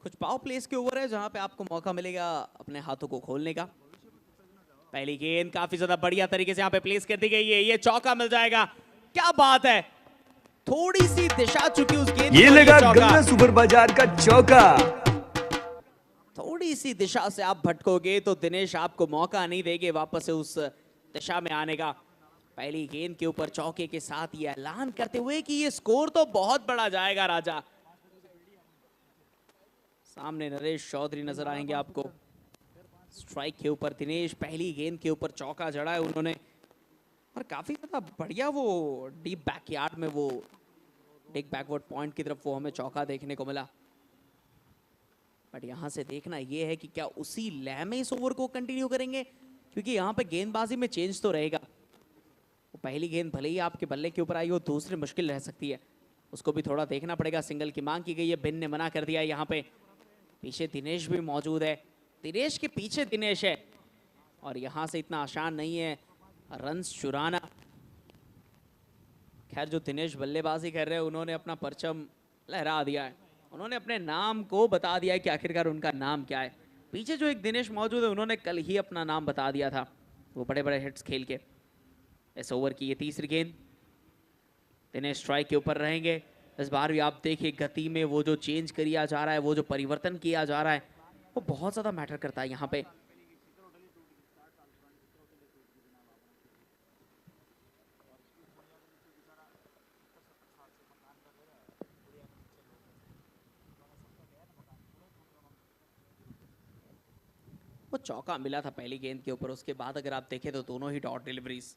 कुछ power place के over है जहां पे आपको मौका मिलेगा अपने हाथों को खोलने का। पहली गेंद काफी ज्यादा बढ़िया तरीके से यहाँ पे प्लेस कर दी गई है, ये चौका मिल जाएगा। क्या बात है, थोड़ी सी दिशा चुकी उस गेंद ये लगा गंगा सुपर बाजार का चौका। थोड़ी सी दिशा से आप भटकोगे तो दिनेश आपको मौका नहीं देंगे वापस से उस दिशा में आने का। पहली गेंद के ऊपर चौके के साथ ये ऐलान करते हुए कि ये स्कोर तो बहुत बड़ा जाएगा राजा। सामने नरेश चौधरी नजर आएंगे आपको। स्ट्राइक के ऊपर दिनेश, पहली गेंद के ऊपर चौका जड़ा है उन्होंने और काफी ज्यादा बढ़िया वो डीप बैकयार्ड में वो डिग बैकवर्ड पॉइंट की तरफ वो हमें चौका देखने को मिला। बट यहां से देखना ये है कि क्या उसी लय में इस ओवर को कंटिन्यू करेंगे, क्योंकि यहाँ पे गेंदबाजी में चेंज तो रहेगा। वो पहली गेंद भले ही आपके बल्ले के ऊपर आई हो, दूसरी मुश्किल रह सकती है, उसको भी थोड़ा देखना पड़ेगा। सिंगल की मांग की गई है, बिन ने मना कर दिया। यहाँ पे पीछे दिनेश भी मौजूद है, दिनेश के पीछे दिनेश है और यहां से इतना आसान नहीं है रन्स चुराना। खैर जो दिनेश बल्लेबाजी कर रहे हैं उन्होंने अपना परचम लहरा दिया है, उन्होंने अपने नाम को बता दिया है कि आखिरकार उनका नाम क्या है। पीछे जो एक दिनेश मौजूद है उन्होंने कल ही अपना नाम बता दिया था, वो बड़े बड़े हिट्स खेल के। इस ओवर की ये तीसरी गेंद, दिनेश स्ट्राइक के ऊपर रहेंगे। इस बार भी आप देखिए गति में वो जो चेंज किया जा रहा है, वो जो परिवर्तन किया जा रहा है, वो बहुत ज्यादा मैटर करता है यहाँ पे। वो चौका मिला था पहली गेंद के ऊपर, उसके बाद अगर आप देखें तो दोनों ही डॉट डिलीवरीज।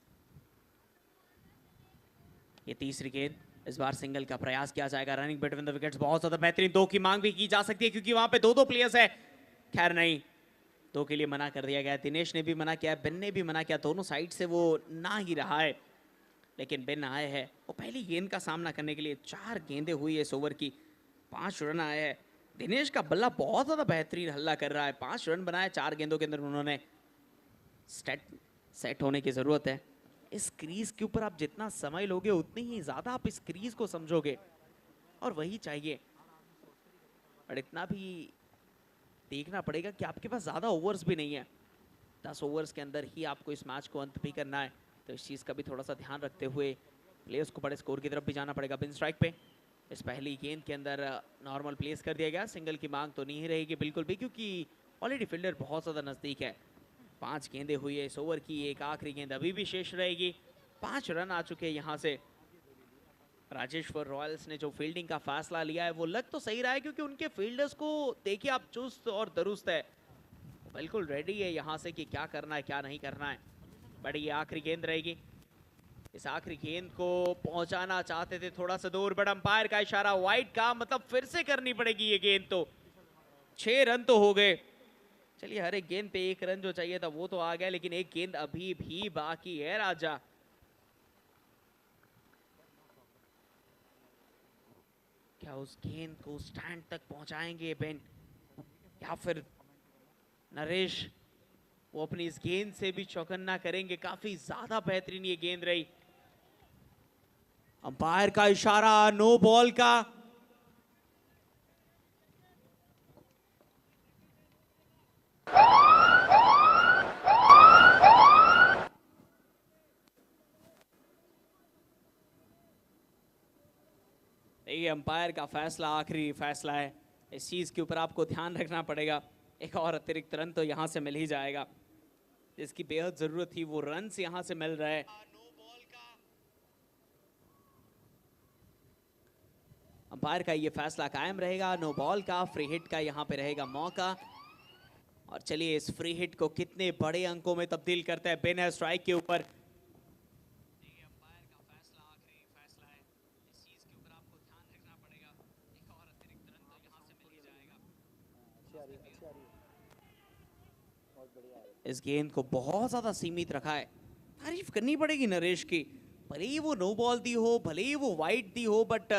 ये तीसरी गेंद, इस बार सिंगल का प्रयास किया जाएगा। रनिंग बिटवीन द विकेट्स बहुत ज्यादा बेहतरीन, दो की मांग भी की जा सकती है क्योंकि वहां पे दो प्लेयर्स है। खैर नहीं, दो के लिए मना कर दिया गया। दिनेश ने भी मना किया, बिन ने भी मना किया, दोनों साइड से वो ना ही रहा है, लेकिन बिन आए हैं वो पहली गेंद का सामना करने के लिए। 4 गेंदें हुई है इस ओवर की, 5 रन आए हैं। दिनेश का बल्ला बहुत ज्यादा बेहतरीन हल्ला कर रहा है, 5 रन बनाए 4 गेंदों के अंदर उन्होंने। सेट होने की जरूरत है। इस क्रीज के ऊपर आप जितना समय लोगे उतनी ही ज्यादा आप इस क्रीज को समझोगे और वही चाहिए। और इतना भी देखना पड़ेगा कि आपके पास ज्यादा ओवर्स भी नहीं है, 10 ओवर्स के अंदर ही आपको इस मैच को अंत भी करना है, तो इस चीज का भी थोड़ा सा ध्यान रखते हुए प्लेयर्स को बड़े स्कोर की तरफ भी जाना पड़ेगा। बिन स्ट्राइक पे इस पहली गेंद के अंदर नॉर्मल प्लेस कर दिया गया। सिंगल की मांग तो नहीं रहेगी बिल्कुल भी, क्योंकि ऑलरेडी फील्डर बहुत ज्यादा नजदीक है। 5 गेंदें हुई है इस ओवर की, एक आखिरी गेंद अभी भी शेष रहेगी। 5 रन आ चुके हैं यहाँ से। राजेश्वर रॉयल्स ने जो फील्डिंग का फैसला लिया है वो लग तो सही रहा है, क्योंकि उनके फील्डर्स को देखिए आप, चुस्त और दुरुस्त है, बिल्कुल रेडी है यहाँ से कि क्या करना है क्या नहीं करना है। बट ये आखिरी गेंद रहेगी, इस आखिरी गेंद को पहुंचाना चाहते थे थोड़ा सा दूर, बट अंपायर का इशारा वाइड का, मतलब फिर से करनी पड़ेगी ये गेंद। तो 6 रन तो हो गए। चलिए हर एक गेंद पे 1 रन जो चाहिए था वो तो आ गया, लेकिन एक गेंद अभी भी बाकी है राजा। क्या उस गेंद को स्टैंड तक पहुंचाएंगे बेन, या फिर नरेश वो अपनी इस गेंद से भी चौकन्ना करेंगे? काफी ज्यादा बेहतरीन ये गेंद रही। अंपायर का इशारा नो बॉल का। देखिए अंपायर का फैसला आखिरी फैसला है, इस चीज के ऊपर आपको ध्यान रखना पड़ेगा। एक और अतिरिक्त रन तो यहां से मिल ही जाएगा, जिसकी बेहद जरूरत थी वो रन यहां से मिल रहा है। अंपायर का ये फैसला कायम रहेगा, नो बॉल का। फ्री हिट का यहां पे रहेगा मौका। और चलिए इस फ्री हिट को कितने बड़े अंकों में तब्दील करता है बिन है स्ट्राइक के ऊपर। इस गेंद को बहुत ज्यादा सीमित रखा है, तारीफ करनी पड़ेगी नरेश की। भले ही वो नो बॉल दी हो, भले ही वो वाइड दी हो, बट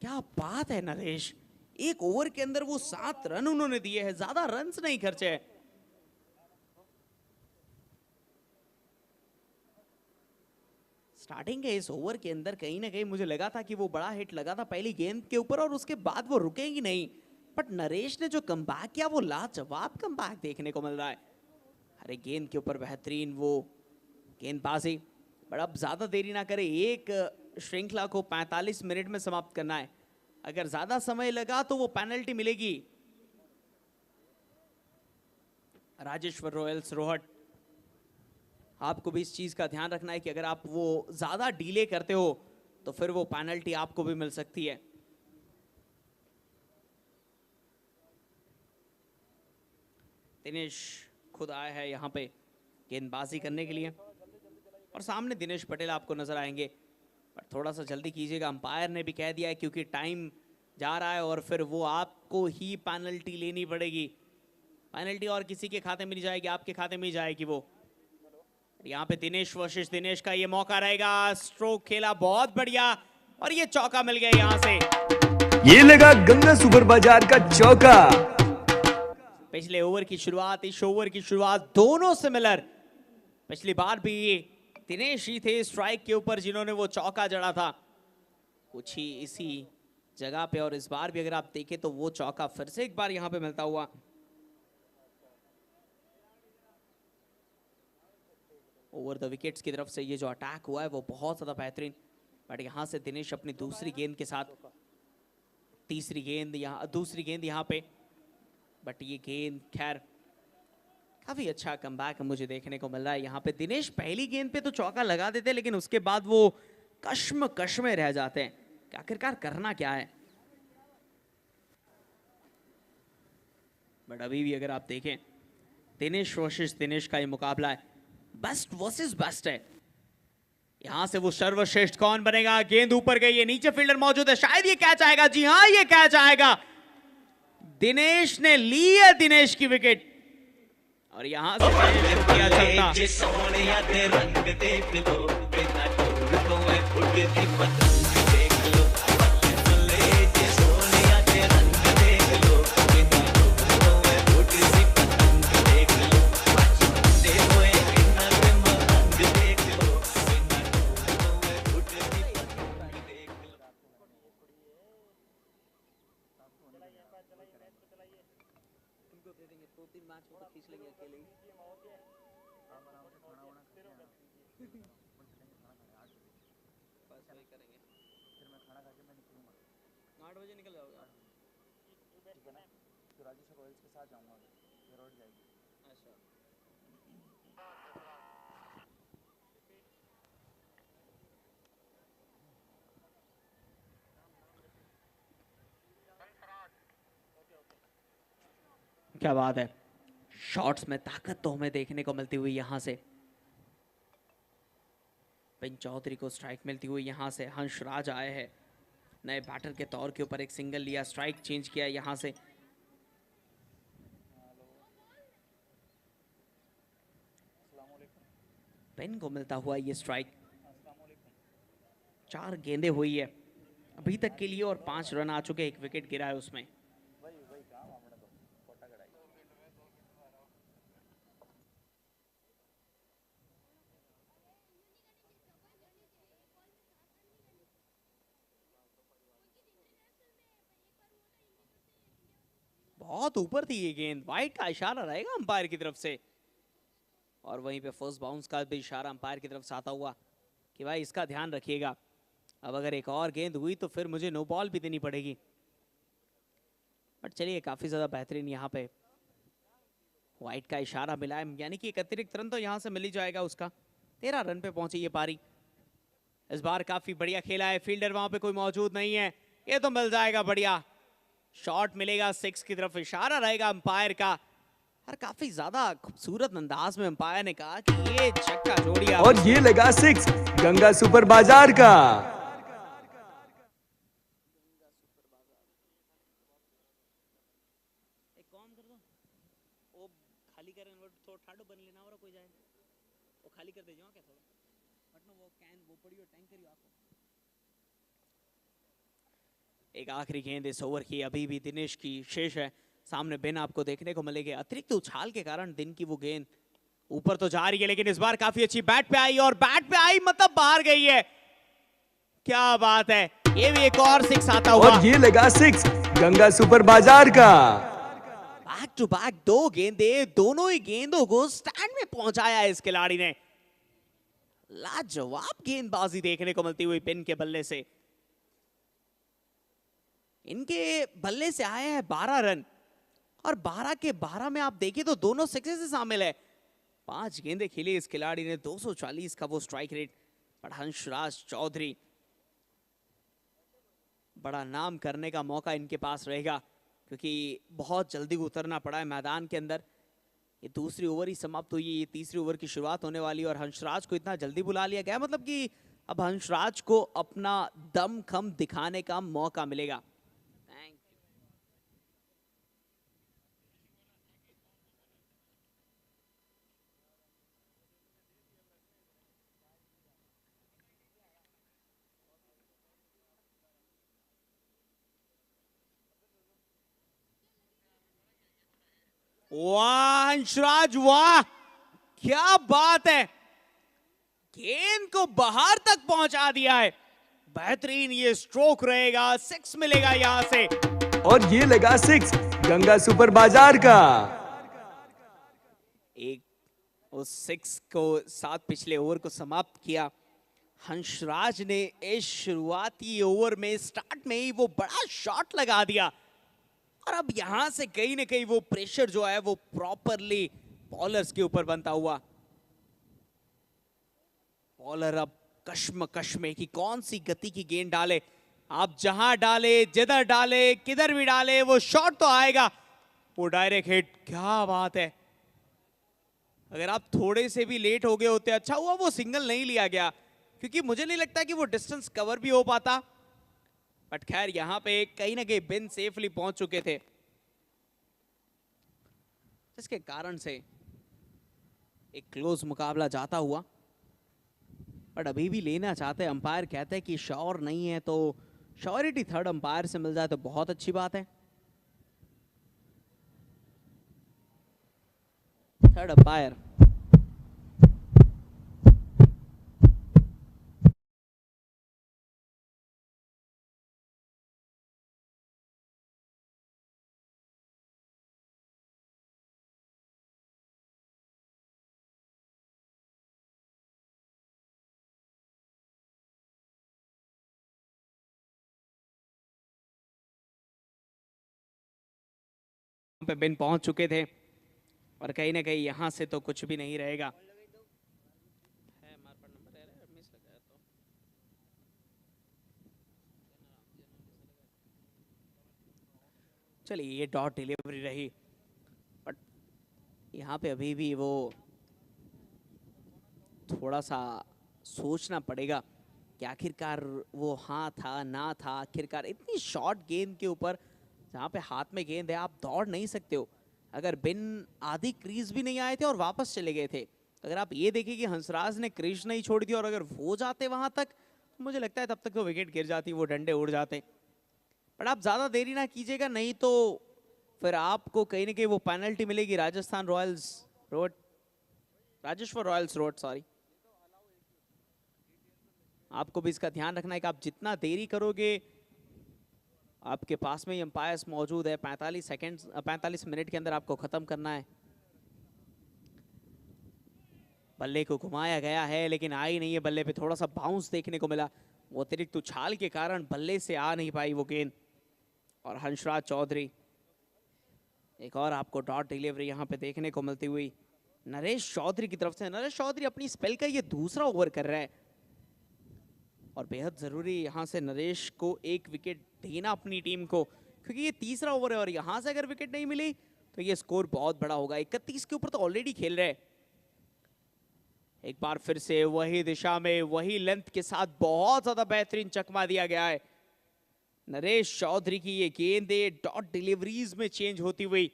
क्या बात है नरेश, एक ओवर के अंदर वो 7 रन उन्होंने दिए हैं, ज्यादा रन्स नहीं खर्चे हैं। स्टार्टिंग के इस ओवर के अंदर कहीं ना कहीं मुझे लगा था कि वो बड़ा हिट लगा था पहली गेंद के ऊपर और उसके बाद वो रुकेंगी नहीं, बट नरेश ने जो कमबैक किया वो लाजवाब कमबैक देखने को मिल रहा है। अरे गेंद के ऊपर बेहतरीन वो गेंदबाजी, बट अब ज्यादा देरी ना करे, एक श्रृंखला को 45 मिनट में समाप्त करना है। अगर ज्यादा समय लगा तो वो पेनल्टी मिलेगी। राजेश्वर रॉयल्स रोहट, आपको भी इस चीज का ध्यान रखना है कि अगर आप वो ज्यादा डीले करते हो तो फिर वो पेनल्टी आपको भी मिल सकती है। दिनेश खुद आया है यहाँ पे गेंदबाजी करने के लिए और सामने दिनेश पटेल आपको नजर आएंगे, पर थोड़ा सा जल्दी कीजिएगा। अंपायर ने भी कह दिया है क्योंकि टाइम जा रहा है और फिर वो आपको ही पेनल्टी लेनी पड़ेगी। पेनल्टी और किसी के खाते में नहीं जाएगी, आपके खाते में ही जाएगी वो। यहाँ पे दिनेश वर्सेस दिनेश का ये मौका रहेगा। स्ट्रोक खेला बहुत बढ़िया और ये चौका मिल गया यहाँ से। ये लगा गंगा सुपर बाजार का चौका। पिछले ओवर की शुरुआत, इस ओवर की शुरुआत दोनों सिमिलर। पिछली बार भी दिनेश ही थे स्ट्राइक के ऊपर जिन्होंने वो चौका जड़ा था, कुछ ही इसी जगह पे। और इस बार भी अगर आप देखें तो वो चौका फिर से एक बार यहाँ पे मिलता हुआ। ओवर द विकेट्स की तरफ से ये जो अटैक हुआ है वो बहुत ज्यादा बेहतरीन। बट यहाँ से दिनेश अपनी दूसरी गेंद के साथ, तीसरी गेंद यहाँ, दूसरी गेंद यहाँ पे, बट ये गेंद खैर काफी अच्छा कमबैक मुझे देखने को मिल रहा है। यहाँ पे दिनेश पहली गेंद पे तो चौका लगा देते लेकिन उसके बाद वो कश्म में रह जाते हैं कि आखिरकार करना क्या है। बट अभी भी अगर आप देखें दिनेश वर्सेस दिनेश का ये मुकाबला है, बेस्ट वर्सेस बेस्ट है। यहां से वो सर्वश्रेष्ठ कौन बनेगा। गेंद ऊपर गई है, नीचे फील्डर मौजूद है, शायद ये कैच आएगा। जी हां, ये कैच आएगा। दिनेश ने ली है दिनेश की विकेट और यहां से किया चलता। क्या बात है, शॉट्स में ताकत तो हमें देखने को मिलती हुई यहां से। पिन चौधरी को स्ट्राइक मिलती हुई यहां से। हंसराज आए हैं नए बैटर के तौर के ऊपर, एक सिंगल लिया, स्ट्राइक चेंज किया यहां से। पिन को मिलता हुआ ये स्ट्राइक। 4 गेंदें हुई है अभी तक के लिए और 5 रन आ चुके, 1 विकेट गिरा है उसमें। बहुत ऊपर थी ये गेंद, वाइड का इशारा रहेगा अंपायर की तरफ से और वहीं पे फर्स्ट बाउंस का भी इशारा अंपायर की तरफ से आता हुआ कि भाई इसका ध्यान रखिएगा। अब अगर एक और गेंद हुई तो फिर मुझे नो बॉल भी देनी पड़ेगी। बट चलिए काफी ज्यादा बेहतरीन यहाँ पे वाइड का इशारा मिला है, यानी कि एक अतिरिक्त रन तो यहाँ से मिल ही जाएगा उसका। 13 रन पे पहुंची ये पारी। इस बार काफी बढ़िया खेला है, फील्डर वहां पे कोई मौजूद नहीं है, ये तो मिल जाएगा बढ़िया शॉट मिलेगा। 6 की तरफ इशारा रहेगा अंपायर का और काफी ज्यादा खूबसूरत अंदाज में अंपायर ने कहा कि ये छक्का जोड़िया और ये लगा 6 गंगा सुपर बाजार का। एक काम कर दो, वो खाली कर थोड़ा ठाडो बन लेना और कोई जाए वो खाली कर दे जो क्या थोड़ा बट नो वो कैन वो पड़ी हो टैंकर ही आपको। एक आखिरी गेंद इस ओवर की अभी भी दिनेश की शेष है। सामने बिन आपको देखने को मिलेगी। अतिरिक्त उछाल के कारण दिन की वो गेंद ऊपर तो जा रही है लेकिन इस बार काफी अच्छी बैट पे आई और बैट पे आई मतलब बाहर गई है। क्या बात है, ये भी एक और सिक्स आता हुआ। और ये लगा 6 गंगा सुपर बाजार का। बैक टू बैक 2 गेंदे, दोनों ही गेंदों को स्टैंड में पहुंचाया है इस खिलाड़ी ने। लाजवाब गेंदबाजी देखने को मिलती हुई पिन के बल्ले से। इनके बल्ले से आए हैं 12 रन और 12 के 12 में आप देखिए तो दोनों सिक्सेस शामिल है। 5 गेंदें खेली इस खिलाड़ी ने, 240 का वो स्ट्राइक रेट। पर हंसराज चौधरी, बड़ा नाम करने का मौका इनके पास रहेगा क्योंकि बहुत जल्दी उतरना पड़ा है मैदान के अंदर। ये दूसरी ओवर ही समाप्त हुई है, ये तीसरी ओवर की शुरुआत होने वाली है और हंसराज को इतना जल्दी बुला लिया गया, मतलब कि अब हंसराज को अपना दम खम दिखाने का मौका मिलेगा। वाह हंसराज, वाह क्या बात है, गेंद को बाहर तक पहुंचा दिया है। बेहतरीन ये स्ट्रोक रहेगा, 6 मिलेगा यहां से। और ये लगा 6 गंगा सुपर बाजार का। एक उस 6 को साथ पिछले ओवर को समाप्त किया। हंसराज ने इस शुरुआती ओवर में स्टार्ट में ही वो बड़ा शॉट लगा दिया और अब यहां से कहीं ना कहीं वो प्रेशर जो है वो प्रॉपरली बॉलर्स के ऊपर बनता हुआ। बॉलर अब कश्मकश में कि कौन सी गति की गेंद डाले। आप जहां डाले, जिधर डाले, किधर भी डाले, वो शॉट तो आएगा, वो डायरेक्ट हिट। क्या बात है, अगर आप थोड़े से भी लेट हो गए होते, अच्छा हुआ वो सिंगल नहीं लिया गया क्योंकि मुझे नहीं लगता कि वो डिस्टेंस कवर भी हो पाता। बट खैर यहां पे कहीं ना कहीं बिन सेफली पहुंच चुके थे, जिसके कारण से एक क्लोज मुकाबला जाता हुआ। बट अभी भी लेना चाहते हैं, अंपायर कहते हैं कि श्योर नहीं है, तो श्योरिटी थर्ड अंपायर से मिल जाए तो बहुत अच्छी बात है। थर्ड अंपायर पे बिन पहुंच चुके थे और कहीं ना कहीं यहां से तो कुछ भी नहीं रहेगा। चलिए ये डॉट डिलीवरी रही, बट यहाँ पे अभी भी वो थोड़ा सा सोचना पड़ेगा कि आखिरकार वो हाँ था ना था। आखिरकार इतनी शॉर्ट गेंद के ऊपर जहाँ पे हाथ में गेंद है आप दौड़ नहीं सकते हो। अगर बिन आधी क्रीज भी नहीं आए थे और वापस चले गए थे, अगर आप ये देखें कि हंसराज ने क्रीज नहीं छोड़ दी और अगर वो जाते वहां तक तो मुझे लगता है तब तक तो विकेट गिर जाती, वो डंडे उड़ जाते। बट आप ज्यादा देरी ना कीजिएगा, नहीं तो फिर आपको कहीं ना कहीं वो पेनल्टी मिलेगी। Rajasthan Royals road, Rajeshwar Royals road, sorry. आपको भी इसका ध्यान रखना है कि आप जितना देरी करोगे, आपके पास में ही अंपायर्स मौजूद है, 45 सेकंड 45 मिनट के अंदर आपको खत्म करना है। बल्ले को घुमाया गया है लेकिन आई नहीं है, बल्ले पे थोड़ा सा बाउंस देखने को मिला, वो अतिरिक्त उछाल के कारण बल्ले से आ नहीं पाई वो गेंद। और हंसराज चौधरी, एक और आपको डॉट डिलीवरी यहाँ पे देखने को मिलती हुई नरेश चौधरी की तरफ से। नरेश चौधरी अपनी स्पेल का ये दूसरा ओवर कर रहा है और बेहद जरूरी यहाँ से नरेश को एक विकेट देना अपनी टीम को, क्योंकि ये तीसरा ओवर है और यहाँ से अगर विकेट नहीं मिली तो ये स्कोर बहुत बड़ा होगा। 31 के ऊपर तो ऑलरेडी खेल रहे हैं। एक बार फिर से वही दिशा में वही लेंथ के साथ बहुत ज्यादा बेहतरीन चकमा दिया गया है। नरेश चौधरी की ये गेंद डॉट डिलीवरीज में चेंज होती हुई,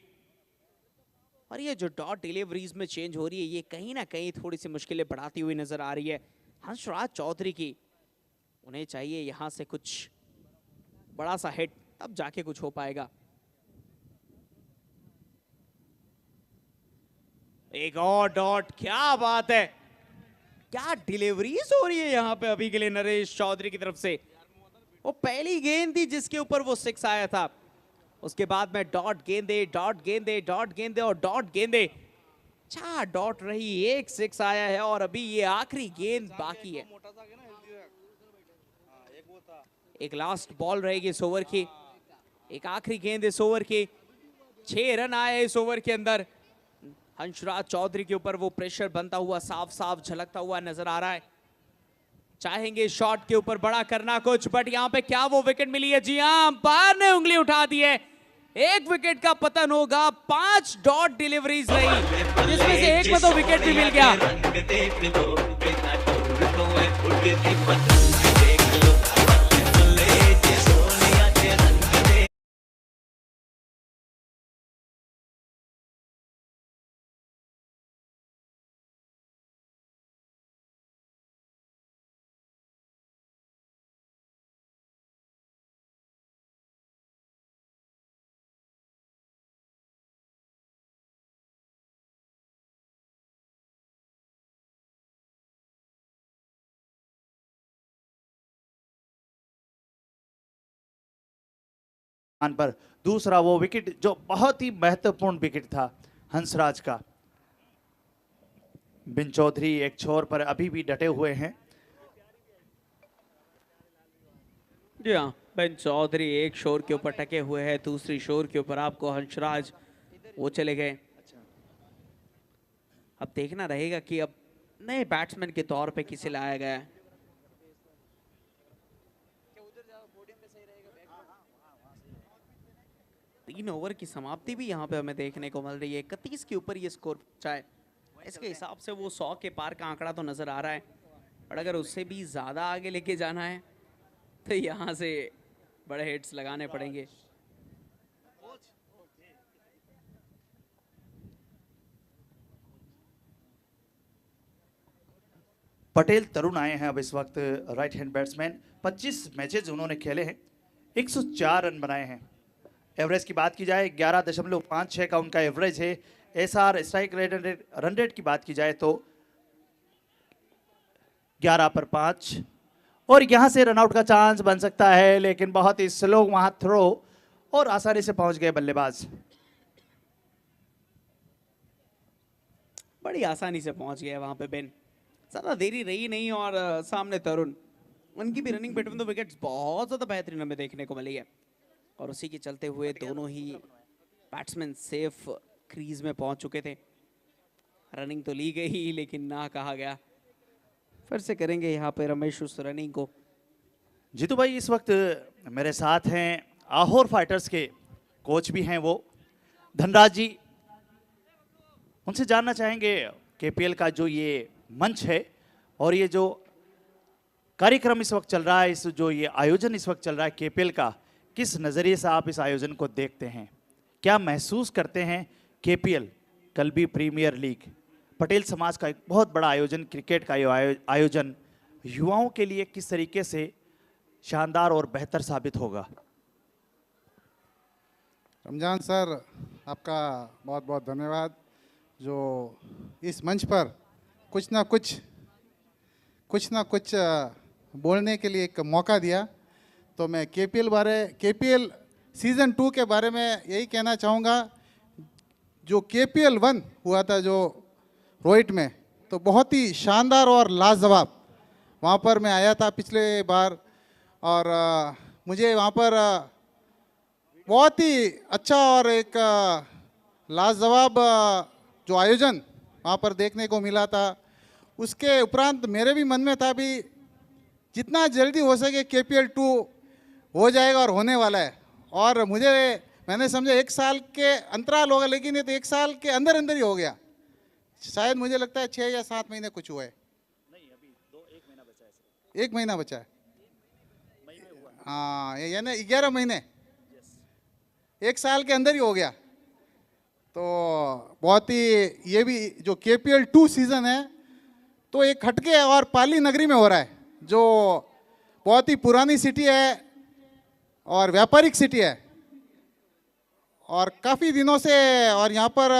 और ये जो डॉट डिलीवरीज में चेंज हो रही है ये कहीं ना कहीं थोड़ी सी मुश्किलें बढ़ाती हुई नजर आ रही है हंसराज चौधरी की। उन्हें चाहिए यहां से कुछ बड़ा सा हिट, तब जाके कुछ हो पाएगा। एक और डॉट, क्या बात है, क्या डिलीवरीज हो रही है यहां पे अभी के लिए नरेश चौधरी की तरफ से। वो पहली गेंद थी जिसके ऊपर वो 6 आया था। उसके बाद में डॉट गेंदे, डॉट गेंदे, डॉट गेंदे और डॉट गेंदे, 4 डॉट रही, 1 6 आया है और अभी ये आखिरी गेंद बाकी है। एक लास्ट बॉल रहेगी इस ओवर की, एक आखिरी गेंद इस ओवर की। 6 रन आए इस ओवर के अंदर। हंसराज चौधरी के ऊपर वो प्रेशर बनता हुआ साफ साफ झलकता हुआ नजर आ रहा है। चाहेंगे शॉट के ऊपर बड़ा करना कुछ, बट यहाँ पे क्या वो विकेट मिली है? जी हाँ, अंपायर ने उंगली उठा दी है। 1 विकेट का पतन होगा। 5 डॉट डिलीवरीज रही, जिसमें से एक में तो विकेट भी मिल गया। पर दूसरा वो विकेट जो बहुत ही महत्वपूर्ण विकेट था हंसराज का। बिन चौधरी एक छोर पर अभी भी डटे हुए हैं। जी हाँ, बिन चौधरी एक शोर के ऊपर टके हुए हैं, दूसरी शोर के ऊपर आपको हंसराज वो चले गए। अब देखना रहेगा कि अब नए बैट्समैन के तौर पे किसे लाया गया है। तीन ओवर की समाप्ति भी यहाँ पे हमें देखने को मिल रही है। 31 के ऊपर ये स्कोर चाहे इसके हिसाब से वो 100 के पार का आंकड़ा तो नजर आ रहा है, और अगर उससे भी ज्यादा आगे लेके जाना है तो यहाँ से बड़े हिट्स लगाने पड़ेंगे। पटेल तरुण आए हैं अब इस वक्त, राइट हैंड बैट्समैन। 25 मैचेज उन्होंने खेले हैं, 104 रन बनाए हैं। एवरेज की बात की जाए 11.56 का उनका एवरेज है। SR strike rate run rate की बात की जाए तो 11 पर 5, और यहां से रनआउट का चांस बन सकता है, लेकिन बहुत ही स्लो वहां थ्रो और आसानी से पहुंच गए बल्लेबाज। बड़ी आसानी से पहुंच गया वहां पे बिन, ज्यादा देरी रही नहीं। और सामने तरुण, उनकी भी रनिंग बिटवीन द विकेट्स बहुत ज्यादा बेहतरीन हमें देखने को मिली है, और उसी के चलते हुए दोनों ही बैट्समैन सेफ क्रीज में पहुंच चुके थे। रनिंग तो ली गई लेकिन ना कहा गया। फिर से करेंगे यहाँ पे रमेश उस रनिंग को। जीतू भाई इस वक्त मेरे साथ हैं आहोर फाइटर्स के कोच भी हैं वो धनराज जी। उनसे जानना चाहेंगे केपीएल का जो ये मंच है और ये जो कार्यक्रम इस वक्त चल रहा है, इस जो ये आयोजन इस वक्त चल रहा है केपीएल का, किस नज़रिए से आप इस आयोजन को देखते हैं? क्या महसूस करते हैं? केपीएल कल्बी प्रीमियर लीग पटेल समाज का एक बहुत बड़ा आयोजन, क्रिकेट का आयोजन युवाओं के लिए किस तरीके से शानदार और बेहतर साबित होगा? रमजान सर, आपका बहुत बहुत धन्यवाद जो इस मंच पर कुछ ना कुछ बोलने के लिए एक मौका दिया। तो मैं केपीएल सीज़न 2 के बारे में यही कहना चाहूँगा। जो केपीएल 1 हुआ था जो रोहित में, तो बहुत ही शानदार और लाजवाब, वहाँ पर मैं आया था पिछले बार, और मुझे वहाँ पर बहुत ही अच्छा और एक लाजवाब जो आयोजन वहाँ पर देखने को मिला था। उसके उपरांत मेरे भी मन में था भी जितना जल्दी हो सके केपीएल 2 हो जाएगा और होने वाला है। और मैंने समझा 1 साल के अंतराल होगा, लेकिन ये तो 1 साल के अंदर अंदर ही हो गया। शायद मुझे लगता है 6 या 7 महीने कुछ हुआ है। नहीं, अभी 1 महीना बचा है। 1 महीना बचा है, हाँ, यानी 11 महीने, 1 साल के अंदर ही हो गया। तो बहुत ही ये भी जो केपीएल 2 सीज़न है तो एक हटके और पाली नगरी में हो रहा है, जो बहुत ही पुरानी सिटी है और व्यापारिक सिटी है, और काफ़ी दिनों से और यहाँ पर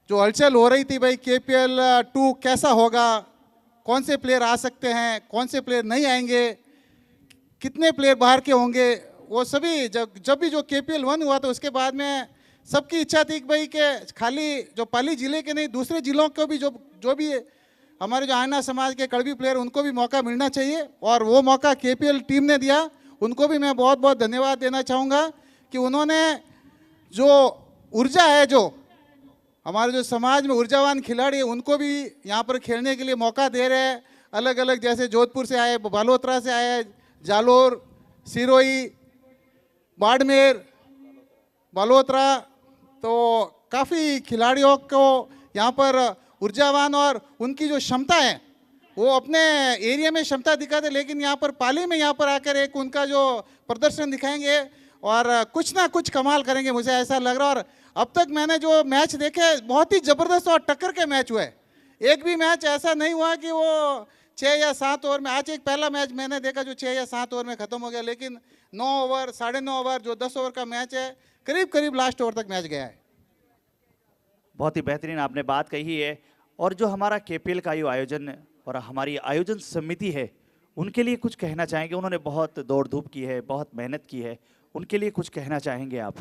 जो हलचल हो रही थी भाई केपीएल 2 कैसा होगा, कौन से प्लेयर आ सकते हैं, कौन से प्लेयर नहीं आएंगे, कितने प्लेयर बाहर के होंगे, वो सभी जब भी जो KPL 1 हुआ था उसके बाद में सबकी इच्छा थी कि भाई के खाली जो पाली जिले के नहीं दूसरे जिलों को भी जो भी हमारे जो आयना समाज के कड़वी प्लेयर उनको भी मौका मिलना चाहिए, और वो मौका KPL टीम ने दिया। उनको भी मैं बहुत बहुत धन्यवाद देना चाहूँगा कि उन्होंने जो ऊर्जा है, जो हमारे जो समाज में ऊर्जावान खिलाड़ी है उनको भी यहाँ पर खेलने के लिए मौका दे रहे हैं। अलग अलग जैसे जोधपुर से आए, बालोतरा से आए, जालोर, सिरोही, बाड़मेर, बालोतरा, तो काफ़ी खिलाड़ियों को यहाँ पर ऊर्जावान और उनकी जो क्षमता है वो अपने एरिया में क्षमता दिखाते, लेकिन यहाँ पर पाली में यहाँ पर आकर एक उनका जो प्रदर्शन दिखाएंगे और कुछ ना कुछ कमाल करेंगे, मुझे ऐसा लग रहा है। और अब तक मैंने जो मैच देखे बहुत ही ज़बरदस्त और टक्कर के मैच हुए। एक भी मैच ऐसा नहीं हुआ कि वो 6 या 7 ओवर में, आज एक पहला मैच मैंने देखा जो 6 या 7 ओवर में ख़त्म हो गया, लेकिन 9 ओवर, 9.5 ओवर, जो 10 ओवर का मैच है, करीब करीब लास्ट ओवर तक मैच गया है। बहुत ही बेहतरीन आपने बात कही है। और जो हमारा KPL का ये आयोजन और हमारी आयोजन समिति है, उनके लिए कुछ कहना चाहेंगे? उन्होंने बहुत दौड़ धूप की है, बहुत मेहनत की है, उनके लिए कुछ कहना चाहेंगे आप?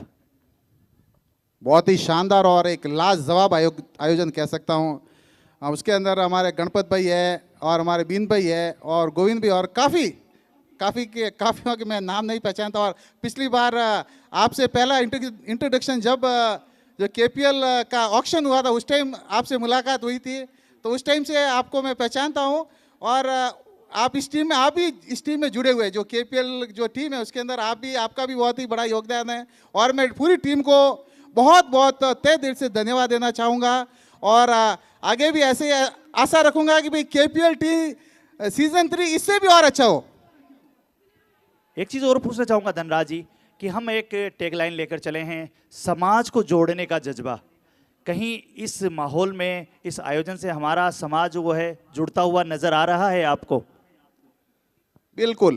बहुत ही शानदार और एक लाजवाब आयोजन कह सकता हूँ। उसके अंदर हमारे गणपत भाई है और हमारे बीन भाई है और गोविंद भाई और काफ़ियों के मैं नाम नहीं पहचानता। और पिछली बार आपसे पहला इंट्रोडक्शन जब जो KPL का ऑक्शन हुआ था उस टाइम आपसे मुलाकात हुई थी, तो उस टाइम से आपको मैं पहचानता हूँ। और आप इस टीम में, आप भी इस टीम में जुड़े हुए, जो KPL जो टीम है उसके अंदर आपका भी बहुत ही बड़ा योगदान है। और मैं पूरी टीम को बहुत बहुत तहे दिल से धन्यवाद देना चाहूँगा और आगे भी ऐसे आशा रखूँगा कि भाई KPL टीम सीजन 3 इससे भी और अच्छा हो। एक चीज़ और पूछना चाहूँगा धनराज जी कि हम एक टैगलाइन लेकर चले हैं, समाज को जोड़ने का जज्बा। कहीं इस माहौल में, इस आयोजन से हमारा समाज वो है जुड़ता हुआ नजर आ रहा है आपको? बिल्कुल,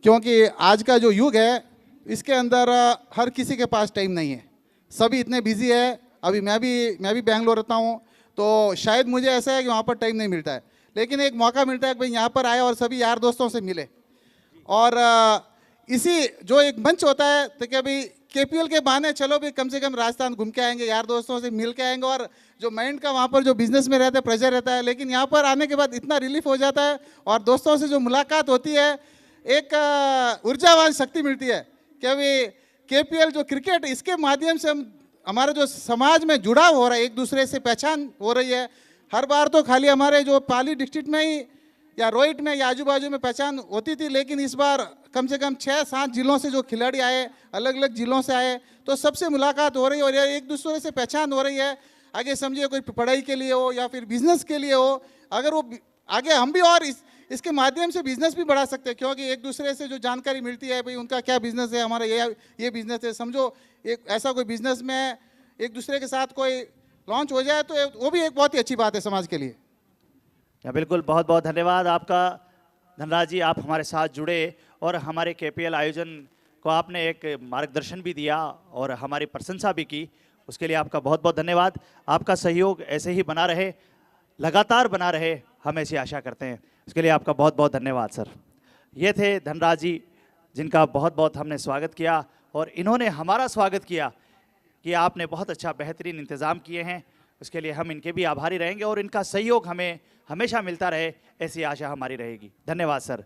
क्योंकि आज का जो युग है इसके अंदर हर किसी के पास टाइम नहीं है, सभी इतने बिजी है। अभी मैं भी बेंगलोर रहता हूँ, तो शायद मुझे ऐसा है कि वहाँ पर टाइम नहीं मिलता है, लेकिन एक मौका मिलता है कि भाई यहाँ पर आए और सभी यार दोस्तों से मिले। और इसी जो एक मंच होता है तो क्या भाई KPL के बहाने चलो भी कम से कम राजस्थान घूम के आएंगे, यार दोस्तों से मिल के आएंगे, और जो माइंड का वहाँ पर जो बिजनेस में रहता है प्रेशर रहता है, लेकिन यहाँ पर आने के बाद इतना रिलीफ हो जाता है और दोस्तों से जो मुलाकात होती है एक ऊर्जावान शक्ति मिलती है। क्या भाई KPL जो क्रिकेट, इसके माध्यम से हमारे जो समाज में जुड़ाव हो रहा है, एक दूसरे से पहचान हो रही है। हर बार तो खाली हमारे जो पाली डिस्ट्रिक्ट में ही या रोहित में या आजू बाजू में पहचान होती थी, लेकिन इस बार कम से कम 6-7 जिलों से जो खिलाड़ी आए, अलग अलग जिलों से आए, तो सबसे मुलाकात हो रही है और एक दूसरे से पहचान हो रही है। आगे समझिए कोई पढ़ाई के लिए हो या फिर बिजनेस के लिए हो, अगर वो आगे हम भी और इसके माध्यम से बिजनेस भी बढ़ा सकते हैं, क्योंकि एक दूसरे से जो जानकारी मिलती है भाई उनका क्या बिजनेस है, हमारा ये बिजनेस है। समझो एक ऐसा कोई बिजनेस में एक दूसरे के साथ कोई लॉन्च हो जाए तो वो भी एक बहुत ही अच्छी बात है समाज के लिए। या बिल्कुल, बहुत बहुत धन्यवाद आपका धनराज जी, आप हमारे साथ जुड़े और हमारे KPL आयोजन को आपने एक मार्गदर्शन भी दिया और हमारी प्रशंसा भी की, उसके लिए आपका बहुत बहुत धन्यवाद। आपका सहयोग ऐसे ही बना रहे, लगातार बना रहे, हम ऐसी आशा करते हैं। उसके लिए आपका बहुत बहुत धन्यवाद सर। ये थे धनराज जी, जिनका बहुत बहुत हमने स्वागत किया और इन्होंने हमारा स्वागत किया कि आपने बहुत अच्छा बेहतरीन इंतज़ाम किए हैं। उसके लिए हम इनके भी आभारी रहेंगे और इनका सहयोग हमें हमेशा मिलता रहे, ऐसी आशा हमारी रहेगी। धन्यवाद सर।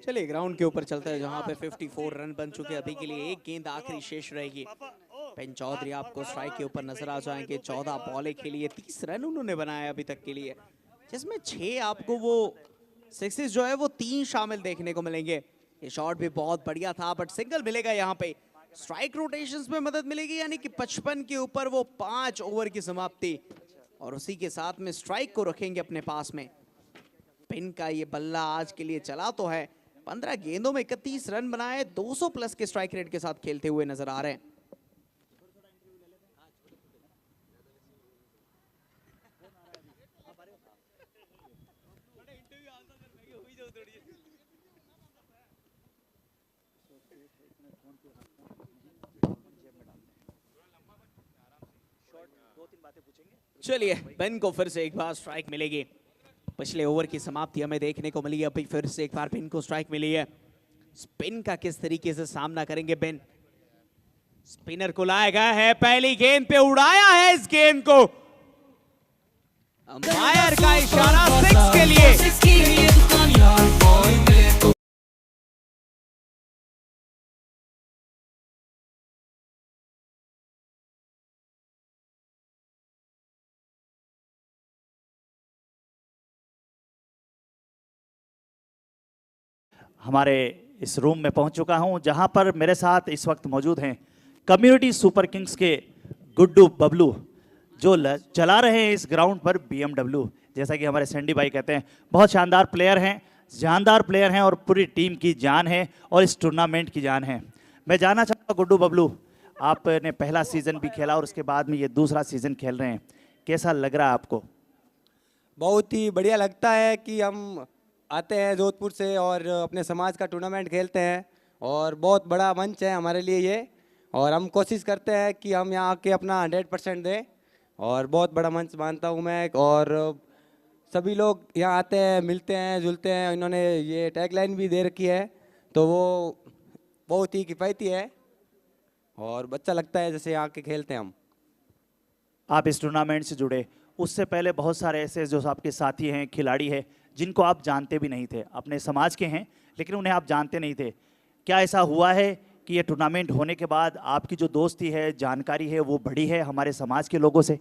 चलिए ग्राउंड के ऊपर चलते हैं, जहां पे 54 रन बन चुके हैं। अभी के लिए एक गेंद आखिरी शेष रहेगी। पेन चौधरी आपको स्ट्राइक के ऊपर नजर आ जाएंगे। 14 बॉलें खेली, 30 रन उन्होंने बनाए अभी तक के लिए, जिसमें 6 आपको वो सिक्सेस जो है वो 3 शामिल देखने को मिलेंगे। ये शॉट भी बहुत बढ़िया था, बट सिंगल मिलेगा यहाँ पे। स्ट्राइक रोटेशंस में मदद मिलेगी, यानी कि 55 के ऊपर वो 5 ओवर की समाप्ति, और उसी के साथ में स्ट्राइक को रखेंगे अपने पास में। पिन का ये बल्ला आज के लिए चला तो है, 15 गेंदों में 31 रन बनाए, 200 प्लस के स्ट्राइक रेट के साथ खेलते हुए नजर आ रहे हैं। चलिए बेन को फिर से एक बार स्ट्राइक मिलेगी। पिछले ओवर की समाप्ति हमें देखने को मिली है। अभी फिर से एक बार बेन को स्ट्राइक मिली है। स्पिन का किस तरीके से सामना करेंगे बेन। स्पिनर को लाया गया है, पहली गेंद पे उड़ाया है इस गेंद को। अंपायर का इशारा 6 के लिए। हमारे इस रूम में पहुंच चुका हूं, जहां पर मेरे साथ इस वक्त मौजूद हैं कम्युनिटी सुपर किंग्स के गुड्डू बबलू, जो चला रहे हैं इस ग्राउंड पर BMW। जैसा कि हमारे सैंडी भाई कहते हैं, बहुत शानदार प्लेयर हैं, जानदार प्लेयर हैं और पूरी टीम की जान है और इस टूर्नामेंट की जान है। मैं जानना चाहूँगा गुड्डू बबलू, आपने पहला सीज़न भी खेला और उसके बाद में ये दूसरा सीज़न खेल रहे हैं, कैसा लग रहा है आपको? बहुत ही बढ़िया लगता है कि हम आते हैं जोधपुर से और अपने समाज का टूर्नामेंट खेलते हैं और बहुत बड़ा मंच है हमारे लिए ये, और हम कोशिश करते हैं कि हम यहाँ आके अपना 100% दें और बहुत बड़ा मंच मानता हूँ मैं। और सभी लोग यहाँ आते हैं, मिलते हैं, जुलते हैं। इन्होंने ये टैगलाइन भी दे रखी है तो वो बहुत ही किफ़ायती है और अच्छा लगता है जैसे यहाँ के खेलते हैं हम। आप इस टूर्नामेंट से जुड़े उससे पहले बहुत सारे ऐसे जो आपके साथी हैं, खिलाड़ी हैं, जिनको आप जानते भी नहीं थे, अपने समाज के हैं लेकिन उन्हें आप जानते नहीं थे। क्या ऐसा हुआ है कि ये टूर्नामेंट होने के बाद आपकी जो दोस्ती है, जानकारी है, वो बढ़ी है हमारे समाज के लोगों से?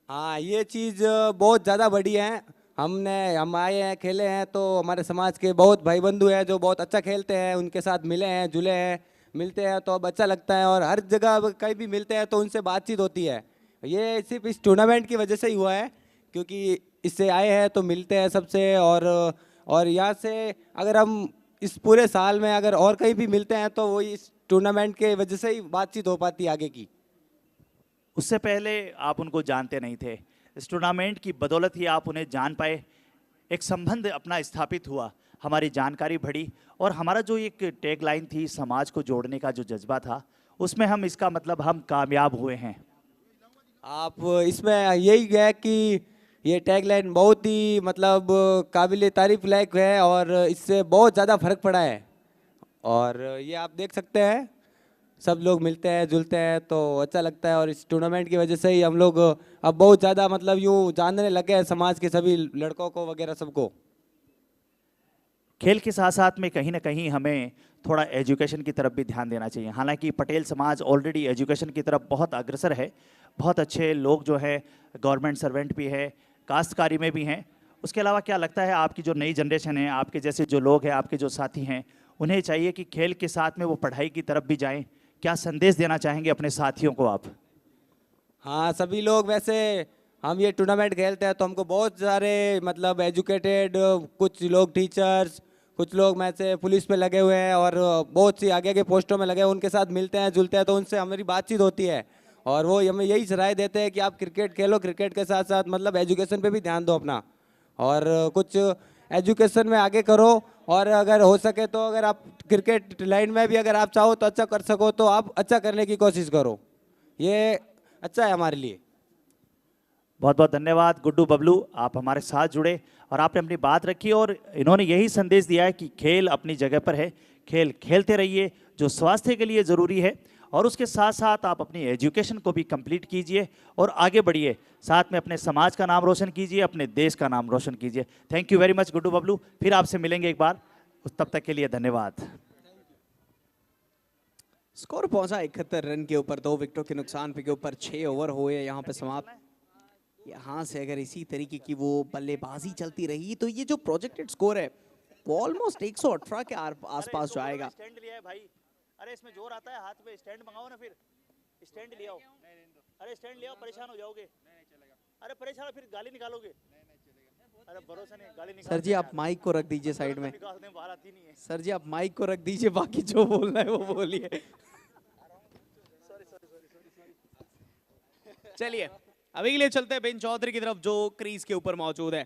हाँ, ये चीज़ बहुत ज़्यादा बड़ी है। हम आए हैं, खेले हैं, तो हमारे समाज के बहुत भाई बंधु हैं जो बहुत अच्छा खेलते हैं, उनके साथ मिले हैं, जुले हैं, मिलते हैं तो अब अच्छा लगता है। और हर जगह कहीं भी मिलते हैं तो उनसे बातचीत होती है। ये सिर्फ इस टूर्नामेंट की वजह से ही हुआ है, क्योंकि इससे आए हैं तो मिलते हैं सबसे। और यहाँ से अगर हम इस पूरे साल में अगर और कहीं भी मिलते हैं तो वो इस टूर्नामेंट के वजह से ही बातचीत हो पाती है आगे की। उससे पहले आप उनको जानते नहीं थे, इस टूर्नामेंट की बदौलत ही आप उन्हें जान पाए, एक संबंध अपना स्थापित हुआ, हमारी जानकारी बढ़ी और हमारा जो एक टैग लाइन थी समाज को जोड़ने का जो जज्बा था, उसमें हम इसका मतलब हम कामयाब हुए हैं। आप इसमें यही है कि ये टैगलाइन बहुत ही मतलब काबिल तारीफ लायक है और इससे बहुत ज़्यादा फर्क पड़ा है। और ये आप देख सकते हैं, सब लोग मिलते हैं, जुलते हैं तो अच्छा लगता है। और इस टूर्नामेंट की वजह से ही हम लोग अब बहुत ज़्यादा मतलब यूँ जानने लगे हैं समाज के सभी लड़कों को वगैरह सबको। खेल के साथ साथ में कहीं ना कहीं हमें थोड़ा एजुकेशन की तरफ भी ध्यान देना चाहिए। हालांकि पटेल समाज ऑलरेडी एजुकेशन की तरफ बहुत अग्रसर है, बहुत अच्छे लोग जो है गवर्नमेंट सर्वेंट भी है, काश्तकारी में भी हैं। उसके अलावा क्या लगता है आपकी जो नई जनरेशन है, आपके जैसे जो लोग हैं, आपके जो साथी हैं, उन्हें चाहिए कि खेल के साथ में वो पढ़ाई की तरफ भी जाएं? क्या संदेश देना चाहेंगे अपने साथियों को आप? हाँ, सभी लोग वैसे हम ये टूर्नामेंट खेलते हैं तो हमको बहुत सारे मतलब एजुकेटेड, कुछ लोग टीचर्स, कुछ लोग में से पुलिस में लगे हुए हैं और बहुत सी आगे के पोस्टों में लगे हैं, उनके साथ मिलते हैं, जुलते हैं तो उनसे हमारी बातचीत होती है और वो हमें यही राय देते हैं कि आप क्रिकेट खेलो, क्रिकेट के साथ साथ मतलब एजुकेशन पे भी ध्यान दो अपना और कुछ एजुकेशन में आगे करो। और अगर हो सके तो अगर आप क्रिकेट लाइन में भी अगर आप चाहो तो अच्छा कर सको तो आप अच्छा करने की कोशिश करो, ये अच्छा है हमारे लिए। बहुत बहुत धन्यवाद गुड्डू बबलू, आप हमारे साथ जुड़े और आपने अपनी बात रखी और इन्होंने यही संदेश दिया है कि खेल अपनी जगह पर है, खेल खेलते रहिए जो स्वास्थ्य के लिए ज़रूरी है और उसके साथ साथ आप अपनी एजुकेशन को भी कंप्लीट कीजिए और आगे बढ़िए, साथ में अपने समाज का नाम रोशन कीजिए, अपने देश का नाम रोशन कीजिए। Thank you very much Guddu Bablu, फिर आपसे मिलेंगे एक बार, तब तक के लिए धन्यवाद। स्कोर पहुंचा 71 रन के ऊपर, 2 विकेटों के नुकसान पे के ऊपर 6 ओवर हुए यहाँ पे समाप्त। यहाँ से अगर इसी तरीके की वो बल्लेबाजी चलती रही तो ये जो प्रोजेक्टेड स्कोर है वो ऑलमोस्ट 118 के आसपास जाएगा। स्टैंड लिया है भाई, अरे इसमें जोर आता है हाथ पे, स्टैंड मंगाओ ना, फिर स्टैंड ले आओ। अरे स्टैंड ले आओ, परेशान हो जाओगे। अरे परेशान फिर गाली निकालोगे। अरे भरोसा नहीं, गाली निकाल। सर जी आप माइक को रख दीजिए साइड में। बाहर आती नहीं है। सर जी आप माइक को रख दीजिए, बाकी जो बोलना है वो बोलिए। चलिए अभी के लिए चलते हैं बेन चौधरी की तरफ, जो क्रीज के ऊपर मौजूद है।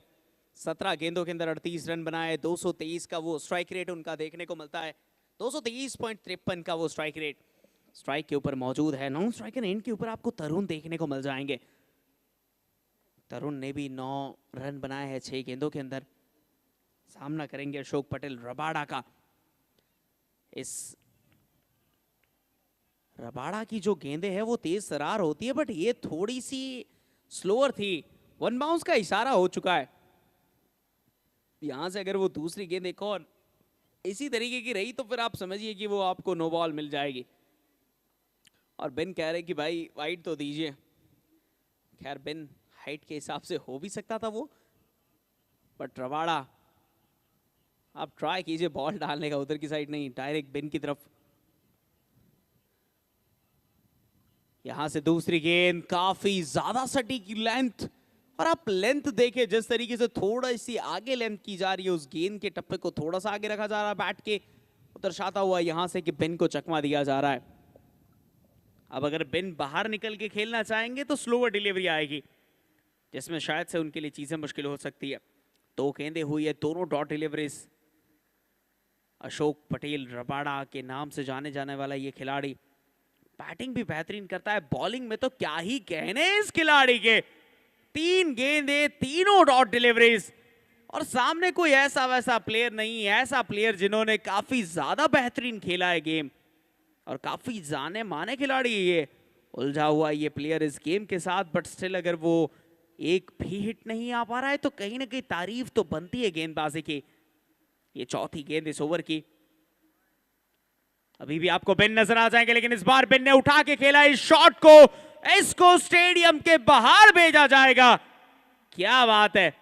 17 गेंदों के अंदर 38 रन बनाए, 223 का वो स्ट्राइक रेट उनका देखने को मिलता है, 223.53 का वो स्ट्राइक रेट स्ट्राइक के ऊपर मौजूद है। नॉन स्ट्राइक एंड एंड के ऊपर आपको तरुण देखने को मिल जाएंगे। तरुण ने भी 9 रन बनाए हैं 6 गेंदों के अंदर। सामना करेंगे अशोक पटेल रबाड़ा का। इस रबाड़ा की जो गेंदें हैं वो तेज तरार होती है, बट ये थोड़ी सी स्लोअर थी। 1 बाउंस का इशारा हो चुका है। यहां से अगर वो दूसरी गेंद एक और इसी तरीके की रही तो फिर आप समझिए कि वो आपको नो बॉल मिल जाएगी। और बेन कह रहे कि भाई वाइड तो दीजिए। खैर बेन हाइट के हिसाब से हो भी सकता था वो, बट रबाड़ा आप ट्राई कीजिए बॉल डालने का, उधर की साइड नहीं, डायरेक्ट बेन की तरफ। यहां से दूसरी गेंद काफी ज्यादा सटीक लेंथ, और आप लेंथ देखें जिस तरीके से थोड़ा सी आगे लेंथ की जा रही है, उस गेंद के टप्पे को थोड़ा सा आगे रखा जा रहा है बैट के, दर्शाता हुआ यहां से कि बेन को चकमा दिया जा रहा है। अब अगर बेन बाहर निकल के खेलना चाहेंगे तो स्लोअर डिलीवरी आएगी, जिसमें शायद से उनके लिए चीजें मुश्किल हो सकती है। 2 गेंदें हुई है, दोनों dot deliveries. Ashok Patel Rabada के नाम से जाने जाने वाला ये खिलाड़ी बैटिंग भी बेहतरीन करता है, बॉलिंग में तो क्या ही कहने इस खिलाड़ी के। 3 गेंदें, तीनों डॉट डिलीवरीज, और सामने कोई ऐसा वैसा प्लेयर नहीं, ऐसा प्लेयर जिन्होंने काफी ज्यादा बेहतरीन खेला है गेम, और काफी जाने माने खिलाड़ी ये उलझा हुआ ये प्लेयर इस गेम के साथ। बट स्टिल अगर वो एक भी हिट नहीं आ पा रहा है तो कहीं ना कहीं तारीफ तो बनती है गेंदबाजी की। ये चौथी गेंद इस ओवर की। अभी भी आपको बेन नजर आ जाएंगे, लेकिन इस बार बेन ने उठा के खेला इस शॉट को, इसको स्टेडियम के बाहर भेजा जाएगा। क्या बात है।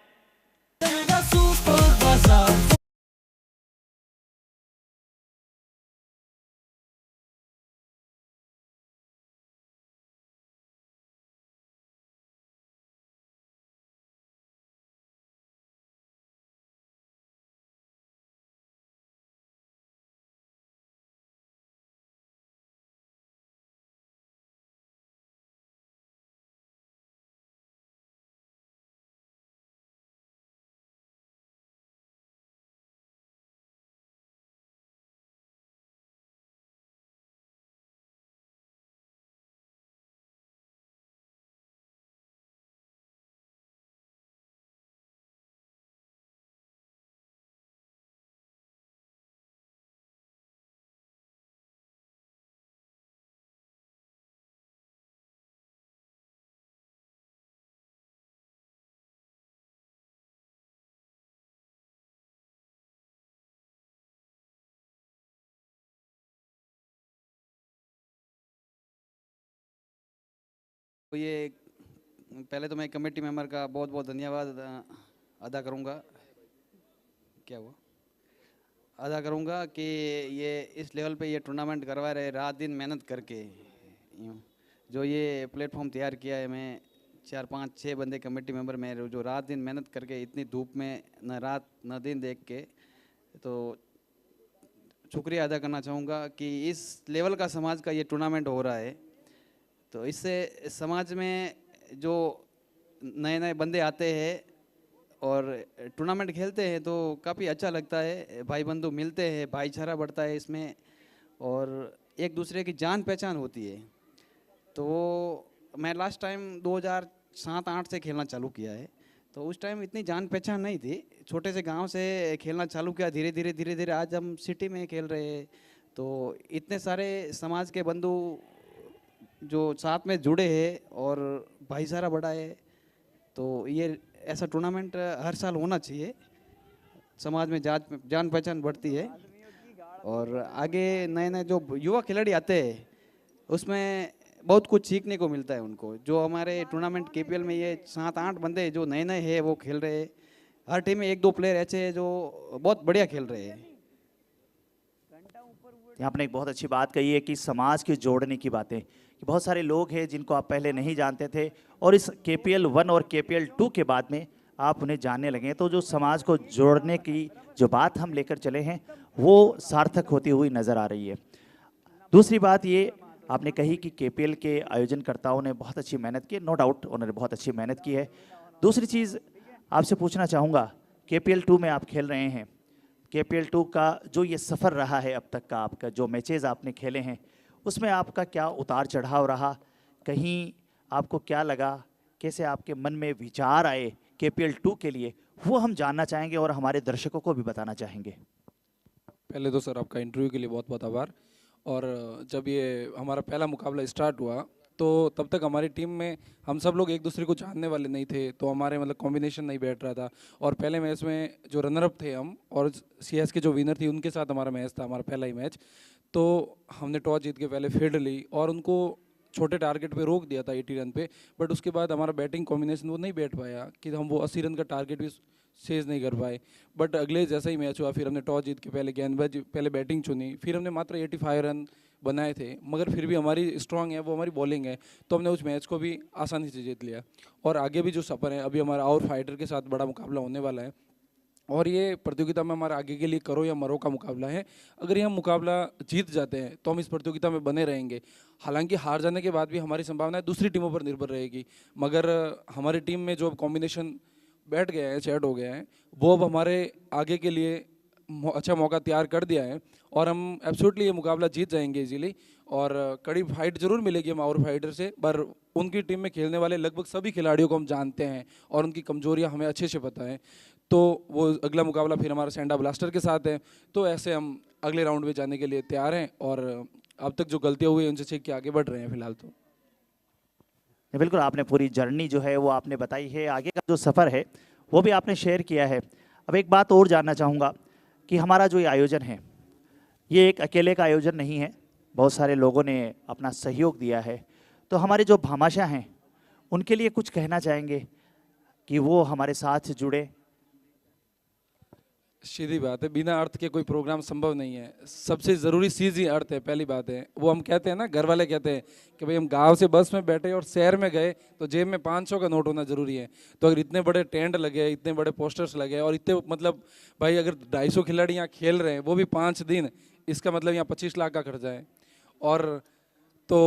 तो ये पहले तो मैं कमेटी मेंबर का बहुत बहुत धन्यवाद अदा करूंगा। क्या हुआ? अदा करूंगा कि ये इस लेवल पे ये टूर्नामेंट करवा रहे, रात दिन मेहनत करके यूँ जो ये प्लेटफॉर्म तैयार किया है। मैं 4 5 6 बंदे कमेटी मेंबर में जो रात दिन मेहनत करके इतनी धूप में न रात न दिन देख के, तो शुक्रिया अदा करना चाहूँगा कि इस लेवल का समाज का ये टूर्नामेंट हो रहा है। तो इससे समाज में जो नए नए बंदे आते हैं और टूर्नामेंट खेलते हैं तो काफ़ी अच्छा लगता है। भाई बंधु मिलते हैं, भाईचारा बढ़ता है इसमें, और एक दूसरे की जान पहचान होती है। तो मैं लास्ट टाइम 2007-8 से खेलना चालू किया है, तो उस टाइम इतनी जान पहचान नहीं थी। छोटे से गांव से खेलना चालू किया, धीरे धीरे आज हम सिटी में खेल रहे हैं। तो इतने सारे समाज के बंधु जो साथ में जुड़े हैं और भाईचारा बढ़ा है, तो ये ऐसा टूर्नामेंट हर साल होना चाहिए। समाज में जान पहचान बढ़ती है, और आगे नए नए जो युवा खिलाड़ी आते हैं उसमें बहुत कुछ सीखने को मिलता है उनको। जो हमारे टूर्नामेंट केपीएल में ये 7-8 बंदे जो नए नए हैं वो खेल रहे हैं। हर टीम में 1-2 प्लेयर ऐसे हैं जो बहुत बढ़िया खेल रहे हैं। यहाँ आपने एक बहुत अच्छी बात कही है कि समाज के जोड़ने की बातें, कि बहुत सारे लोग हैं जिनको आप पहले नहीं जानते थे और इस KPL 1 और KPL 2 के बाद में आप उन्हें जानने लगे। तो जो समाज को जोड़ने की जो बात हम लेकर चले हैं वो सार्थक होती हुई नज़र आ रही है। दूसरी बात ये आपने कही कि KPL के आयोजनकर्ताओं ने बहुत अच्छी मेहनत की, नो डाउट उन्होंने बहुत अच्छी मेहनत की है। दूसरी चीज़ आपसे पूछना चाहूँगा, KPL 2 में आप खेल रहे हैं, KPL 2 का जो ये सफ़र रहा है अब तक का, आपका जो मैचेज़ आपने खेले हैं उसमें आपका क्या उतार चढ़ाव रहा? कहीं आपको क्या लगा कैसे आपके मन में विचार आए KPL 2 के लिए, वो हम जानना चाहेंगे और हमारे दर्शकों को भी बताना चाहेंगे। पहले तो सर आपका इंटरव्यू के लिए बहुत बहुत आभार। और जब ये हमारा पहला मुकाबला स्टार्ट हुआ तो तब तक हमारी टीम में हम सब लोग एक दूसरे को जानने वाले नहीं थे, तो हमारे मतलब कॉम्बिनेशन नहीं बैठ रहा था। और पहले मैच में जो रनरअप थे हम और CS के जो विनर थी उनके साथ हमारा मैच था, हमारा पहला ही मैच। तो हमने टॉस जीत के पहले फील्ड ली और उनको छोटे टारगेट पे रोक दिया था 80 रन पे, बट उसके बाद हमारा बैटिंग कॉम्बिनेशन वो नहीं बैठ पाया कि हम वो 80 रन का टारगेट भी सेज नहीं कर पाए। बट अगले जैसा ही मैच हुआ फिर हमने टॉस जीत के पहले गेंदबाजी पहले बैटिंग चुनी, फिर हमने मात्र 85 रन बनाए थे, मगर फिर भी हमारी स्ट्रांग है वो हमारी बॉलिंग है, तो हमने उस मैच को भी आसानी से जीत लिया। और आगे भी जो सफ़र है, अभी हमारा और फाइटर के साथ बड़ा मुकाबला होने वाला है और ये प्रतियोगिता में हमारा आगे के लिए करो या मरो का मुकाबला है। अगर ये हम मुकाबला जीत जाते हैं तो हम इस प्रतियोगिता में बने रहेंगे। हालांकि हार जाने के बाद भी हमारी संभावना दूसरी टीमों पर निर्भर रहेगी, मगर हमारी टीम में जो कॉम्बिनेशन बैठ गया है, सेट हो गया है, वो अब हमारे आगे के लिए अच्छा मौका तैयार कर दिया है और हम एब्सोल्युटली ये मुकाबला जीत जाएंगे इजीली। और कड़ी फाइट जरूर मिलेगी हम और फाइटर से, पर उनकी टीम में खेलने वाले लगभग सभी खिलाड़ियों को हम जानते हैं और उनकी कमजोरियां हमें अच्छे से पता है। तो वो अगला मुकाबला फिर हमारा सैंडा ब्लास्टर के साथ है, तो ऐसे हम अगले राउंड में जाने के लिए तैयार हैं और अब तक जो गलतियाँ हुई हैं उनसे सीख के आगे बढ़ रहे हैं फिलहाल तो। बिल्कुल, आपने पूरी जर्नी जो है वो आपने बताई है, आगे का जो सफ़र है वो भी आपने शेयर किया है। अब एक बात और जानना चाहूँगा कि हमारा जो ये आयोजन है ये एक अकेले का आयोजन नहीं है, बहुत सारे लोगों ने अपना सहयोग दिया है, तो हमारे जो भामाशाह हैं उनके लिए कुछ कहना चाहेंगे कि वो हमारे साथ जुड़े? सीधी बात है, बिना अर्थ के कोई प्रोग्राम संभव नहीं है। सबसे ज़रूरी चीज़ ही अर्थ है, पहली बात है। वो हम कहते हैं ना, घर वाले कहते हैं कि भाई हम गांव से बस में बैठे और शहर में गए तो जेब में 500 का नोट होना ज़रूरी है। तो अगर इतने बड़े टेंट लगे, इतने बड़े पोस्टर्स लगे और इतने मतलब भाई अगर 250 खिलाड़ी यहाँ खेल रहे हैं वो भी 5 दिन, इसका मतलब यहाँ 25 लाख का खर्चा है। और तो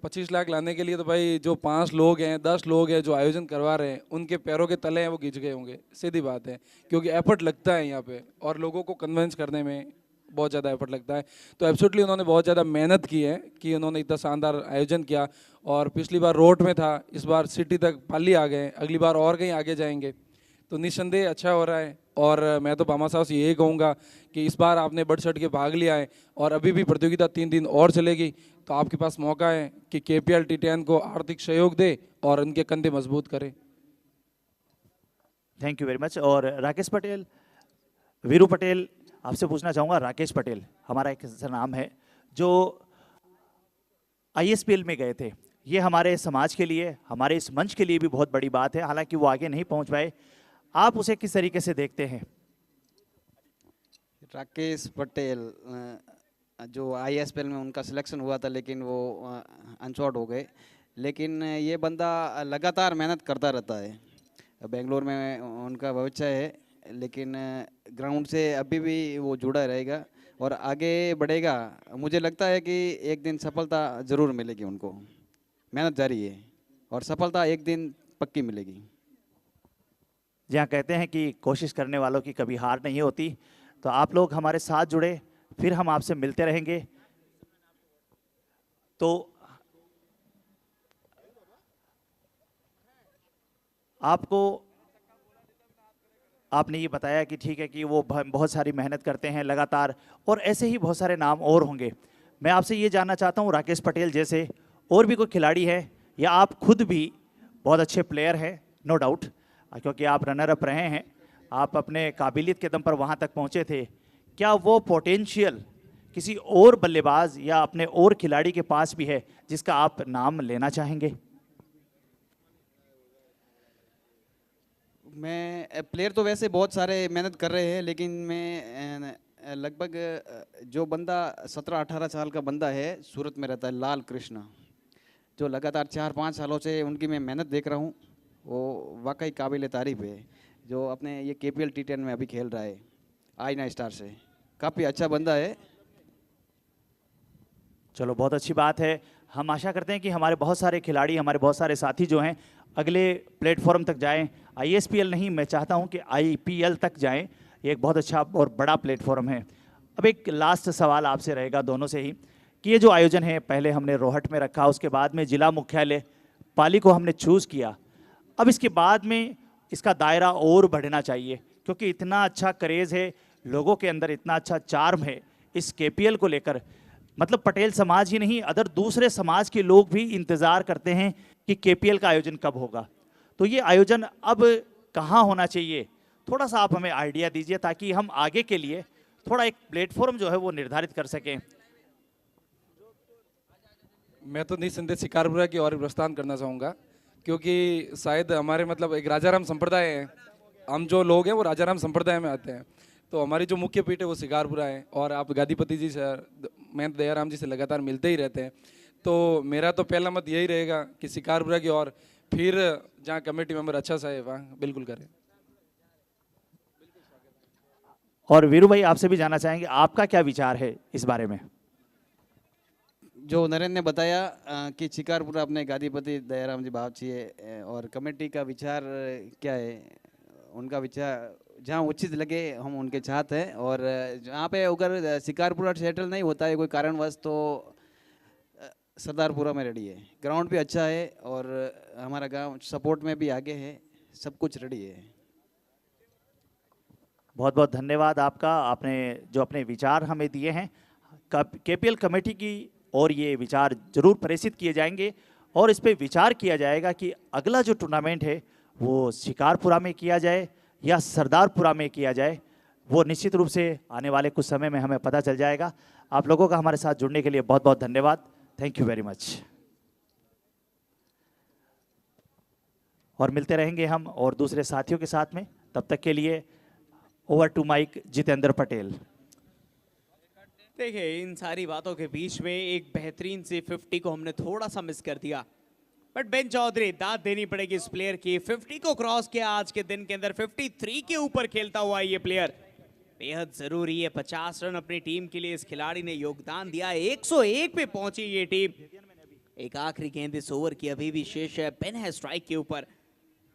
25 लाख लाने के लिए तो भाई जो 5 लोग हैं, 10 लोग हैं जो आयोजन करवा रहे हैं, उनके पैरों के तले हैं वो गिज गए होंगे, सीधी बात है, क्योंकि एफर्ट लगता है यहाँ पे और लोगों को कन्विंस करने में बहुत ज़्यादा एफर्ट लगता है। तो एब्सोल्युटली उन्होंने बहुत ज़्यादा मेहनत की है कि उन्होंने इतना शानदार आयोजन किया। और पिछली बार रोड में था, इस बार सिटी तक पाली आ गए, अगली बार और कहीं आगे जाएंगे, तो निस्संदेह अच्छा हो रहा है। और मैं तो भामा साहब से यही कहूँगा कि इस बार आपने बढ़ चढ़ के भाग लिया है और अभी भी प्रतियोगिता 3 दिन और चलेगी, तो आपके पास मौका है कि KPL T10 को आर्थिक सहयोग दे और उनके कंधे मजबूत करे। Thank you very much. और राकेश पटेल, वीरू पटेल, आपसे पूछना चाहूँगा, राकेश पटेल हमारा एक ऐसा नाम है जो ISPL में गए थे, ये हमारे समाज के लिए, हमारे इस मंच के लिए भी बहुत बड़ी बात है, हालांकि वो आगे नहीं पहुंच पाए, आप उसे किस तरीके से देखते हैं? राकेश पटेल जो ISPL में उनका सिलेक्शन हुआ था लेकिन वो अनशॉर्ट हो गए, लेकिन ये बंदा लगातार मेहनत करता रहता है। बेंगलोर में उनका भविष्य है, लेकिन ग्राउंड से अभी भी वो जुड़ा रहेगा और आगे बढ़ेगा। मुझे लगता है कि एक दिन सफलता ज़रूर मिलेगी उनको, मेहनत जारी है और सफलता एक दिन पक्की मिलेगी। जहाँ कहते हैं कि कोशिश करने वालों की कभी हार नहीं होती, तो आप लोग हमारे साथ जुड़े, फिर हम आपसे मिलते रहेंगे। तो आपको, आपने ये बताया कि ठीक है कि वो बहुत सारी मेहनत करते हैं लगातार, और ऐसे ही बहुत सारे नाम और होंगे। मैं आपसे ये जानना चाहता हूँ, राकेश पटेल जैसे और भी कोई खिलाड़ी है या आप खुद भी बहुत अच्छे प्लेयर हैं, नो डाउट, क्योंकि आप रनर अप रहे हैं, आप अपने काबिलियत के दम पर वहाँ तक पहुँचे थे, क्या वो पोटेंशियल किसी और बल्लेबाज या अपने और खिलाड़ी के पास भी है जिसका आप नाम लेना चाहेंगे? मैं प्लेयर तो वैसे बहुत सारे मेहनत कर रहे हैं, लेकिन मैं लगभग जो बंदा 17-18 साल का बंदा है, सूरत में रहता है, लाल कृष्ण, जो लगातार 4-5 सालों से उनकी मैं मेहनत देख रहा हूँ, वो वाकई काबिल तारीफ है। जो अपने ये KPL T10 में अभी खेल रहा है आईना स्टार से, काफ़ी अच्छा बंदा है। चलो, बहुत अच्छी बात है। हम आशा करते हैं कि हमारे बहुत सारे खिलाड़ी, हमारे बहुत सारे साथी जो हैं अगले प्लेटफॉर्म तक जाएं। ISPL नहीं, मैं चाहता हूं कि IPL तक जाएं, ये एक बहुत अच्छा और बड़ा प्लेटफॉर्म है। अब एक लास्ट सवाल आपसे रहेगा दोनों से ही कि ये जो आयोजन है, पहले हमने रोहट में रखा, उसके बाद में जिला मुख्यालय पाली को हमने चूज़ किया, अब इसके बाद में इसका दायरा और बढ़ना चाहिए, क्योंकि इतना अच्छा क्रेज़ है, लोगों के अंदर इतना अच्छा चार्म है इस केपीएल को लेकर। मतलब पटेल समाज ही नहीं, अदर दूसरे समाज के लोग भी इंतज़ार करते हैं कि केपीएल का आयोजन कब होगा। तो ये आयोजन अब कहाँ होना चाहिए, थोड़ा सा आप हमें आइडिया दीजिए, ताकि हम आगे के लिए थोड़ा एक प्लेटफॉर्म जो है वो निर्धारित कर सकें। मैं तो निस्संदेह शिकारपुरा की ओर प्रस्थान करना चाहूँगा, क्योंकि शायद हमारे मतलब एक राजाराम संप्रदाय है, हम जो लोग हैं वो राजाराम संप्रदाय में आते हैं, तो हमारी जो मुख्य पीठ है वो शिकारपुरा है। और आप गादीपति जी से, महंत दयाराम जी से लगातार मिलते ही रहते हैं, तो मेरा तो पहला मत यही रहेगा कि शिकारपुरा की ओर, फिर जहाँ कमेटी मेंबर अच्छा सा है वहाँ बिल्कुल करें। और वीरू भाई, आपसे भी जानना चाहेंगे आपका क्या विचार है इस बारे में। जो नरेंद्र ने बताया कि शिकारपुरा अपने गादीपति दयाराम जी बावची है, और कमेटी का विचार क्या है, उनका विचार जहाँ उचित लगे हम उनके साथ हैं। और जहाँ पे अगर शिकारपुरा सेटल नहीं होता है कोई कारणवश, तो सरदारपुरा में रेडी है, ग्राउंड भी अच्छा है और हमारा गांव सपोर्ट में भी आगे है, सब कुछ रेडी है। बहुत बहुत धन्यवाद आपका, आपने जो अपने विचार हमें दिए हैं। केपीएल कमेटी की और ये विचार जरूर प्रेषित किए जाएंगे, और इस पे विचार किया जाएगा कि अगला जो टूर्नामेंट है वो शिकारपुरा में किया जाए या सरदारपुरा में किया जाए। वो निश्चित रूप से आने वाले कुछ समय में हमें पता चल जाएगा। आप लोगों का हमारे साथ जुड़ने के लिए बहुत बहुत धन्यवाद। Thank you very much. और मिलते रहेंगे हम और दूसरे साथियों के साथ में, तब तक के लिए over to mic Jitendra Patel. देखिए, इन सारी बातों के बीच में एक बेहतरीन सी 50 को हमने थोड़ा सा मिस कर दिया, बट बेन चौधरी, दाद देनी पड़ेगी इस प्लेयर की। 50 को क्रॉस किया आज के दिन के अंदर, 53 के ऊपर खेलता हुआ ये प्लेयर बेहद जरूरी है। 50 रन अपनी टीम के लिए इस खिलाड़ी ने योगदान दिया। 101 पे पहुंची ये टीम। एक आखिरी गेंद इस ओवर की अभी भी शेष है, पेन है स्ट्राइक के ऊपर।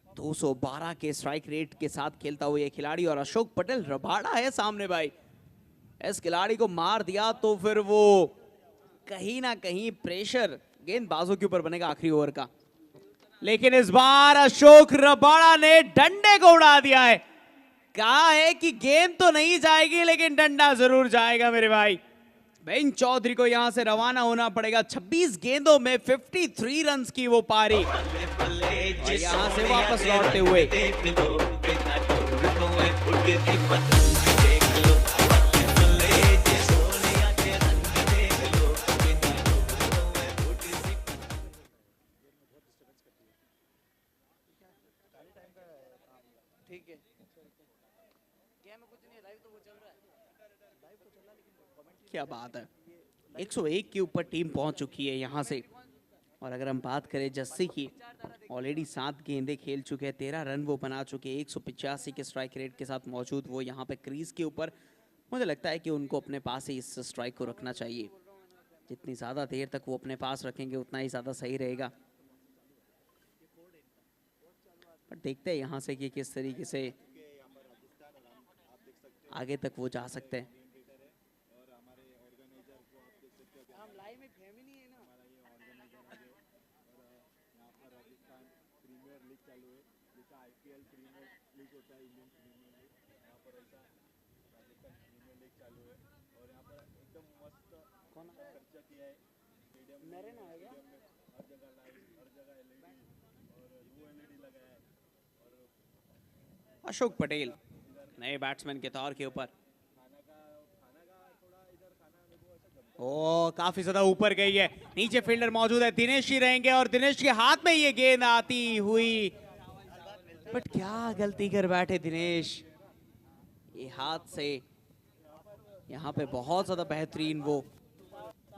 212 के स्ट्राइक रेट के साथ खेलता हुआ ये खिलाड़ी, और अशोक पटेल रबाड़ा है सामने भाई। इस खिलाड़ी को मार दिया तो फिर वो कहीं ना कहीं प्रेशर गेंदबाजों के ऊपर बनेगा आखिरी ओवर का। लेकिन इस बार अशोक रबाड़ा ने डंडे को उड़ा दिया है। कहा है कि गेंद तो नहीं जाएगी लेकिन डंडा जरूर जाएगा मेरे भाई। बेन चौधरी को यहां से रवाना होना पड़ेगा। 26 गेंदों में 53 रन्स की वो पारी, और यहां से वापस लौटते हुए क्या बात है। 101 के ऊपर टीम पहुंच चुकी है यहां से। और अगर हम बात करें जस्सी की, ऑलरेडी 7 गेंदें खेल चुके हैं, 13 रन वो बना चुके हैं, 185 के स्ट्राइक रेट के साथ मौजूद वो यहाँ पे क्रीज के ऊपर। मुझे लगता है कि उनको अपने पास ही इस स्ट्राइक को रखना चाहिए। जितनी ज़्यादा देर तक वो अपने पास रखेंगे उतना ही ज़्यादा सही रहेगा। पर देखते हैं यहाँ से कि किस तरीके से आगे तक वो जा सकते हैं। अशोक पटेल नए बैट्समैन के तौर के ऊपर, ओ काफी ज्यादा ऊपर गई है। नीचे फील्डर मौजूद है, दिनेश ही रहेंगे, और दिनेश के हाथ में ये गेंद आती हुई, बट क्या गलती कर बैठे दिनेश। ये हाथ से यहाँ पे बहुत ज्यादा बेहतरीन वो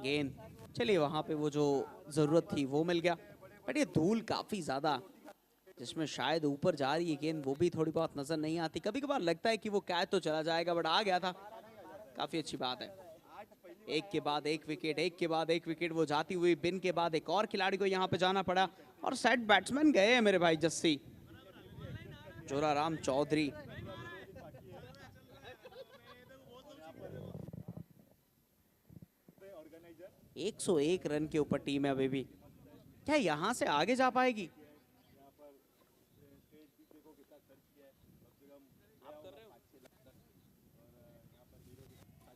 गेंद, चलिए वहां पे वो जो जरूरत थी वो मिल गया, बट ये धूल काफी ज्यादा जिसमें शायद ऊपर जा रही है गेंद, वो भी थोड़ी बहुत नजर नहीं आती। कभी कभार लगता है कि वो कैच तो चला जाएगा, बट आ गया था। काफी अच्छी बात है। एक के बाद एक विकेट, एक के बाद एक विकेट वो जाती हुई। बिन के बाद एक और खिलाड़ी को यहाँ पे जाना पड़ा, और सेट बैट्समैन गए हैं मेरे भाई जस्सी, जोराराम चौधरी। एक 101 रन के ऊपर टीम है अभी भी। क्या यहाँ से आगे जा पाएगी?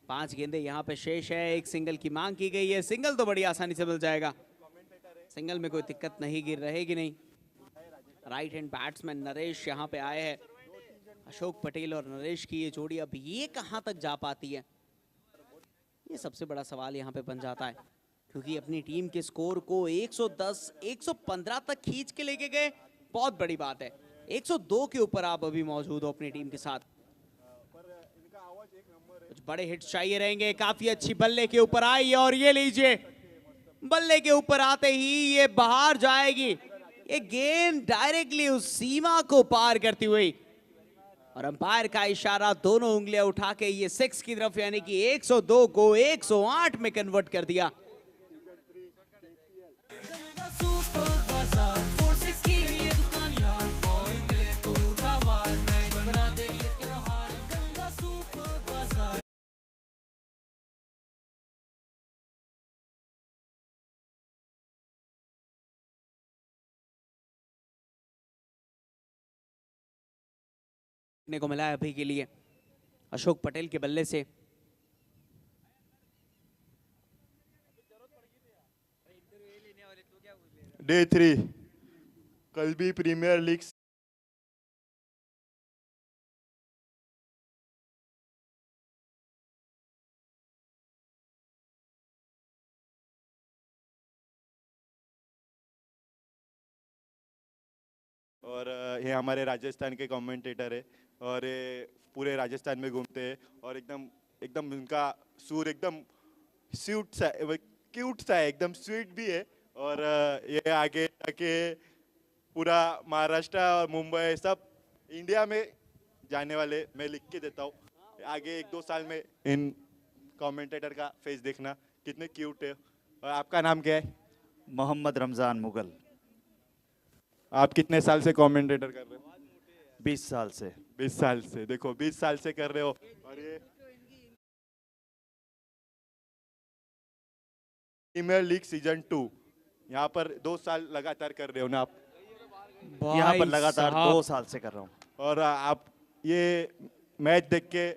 5 गेंदे यहाँ पे शेष है, एक सिंगल की मांग की गई है, सिंगल तो बड़ी आसानी से मिल जाएगा, सिंगल में कोई दिक्कत नहीं गिर रहेगी नहीं। राइट हैंड बैट्समैन नरेश यहाँ पे आए हैं, अशोक पटेल और नरेश की ये जोड़ी अब ये कहां तक जा पाती है, ये सबसे बड़ा सवाल यहाँ पे बन जाता है, क्योंकि अपनी टीम के स्कोर को 110 115 तक खींच के लेके गए, बहुत बड़ी बात है। 102 के ऊपर आप अभी मौजूद हो अपनी टीम के साथ। कुछ बड़े हिट्स चाहिए रहेंगे, काफी अच्छी बल्ले के ऊपर आई और ये लीजिए, बल्ले के ऊपर आते ही ये बाहर जाएगी, ये गेंद डायरेक्टली उस सीमा को पार करती हुई, और अंपायर का इशारा, दोनों उंगलियां उठा के ये 6 की तरफ, यानी कि 102 को 108 में कन्वर्ट कर दिया। देखने को मिला है अभी के लिए अशोक पटेल के बल्ले से। डे 3 कल भी प्रीमियर लीग और ये हमारे राजस्थान के कमेंटेटर है और ये पूरे राजस्थान में घूमते हैं और एकदम एकदम उनका सुर एकदम स्वीट सा क्यूट सा है, एकदम स्वीट भी है और ये आगे जाके पूरा महाराष्ट्र और मुंबई सब इंडिया में जाने वाले, मैं लिख के देता हूँ, आगे 1-2 साल में इन कमेंटेटर का फेस देखना कितने क्यूट है। और आपका नाम क्या है? मोहम्मद रमजान मुगल। आप कितने साल से कमेंटेटर कर रहे हो? 20 साल से। 20 साल से, देखो 20 साल से कर रहे हो और ये प्रीमियर लीग सीजन 2 यहाँ पर 2 साल लगातार कर रहे हो ना आप? यहाँ पर लगातार 2 साल से कर रहा हूँ। और आप ये मैच देख के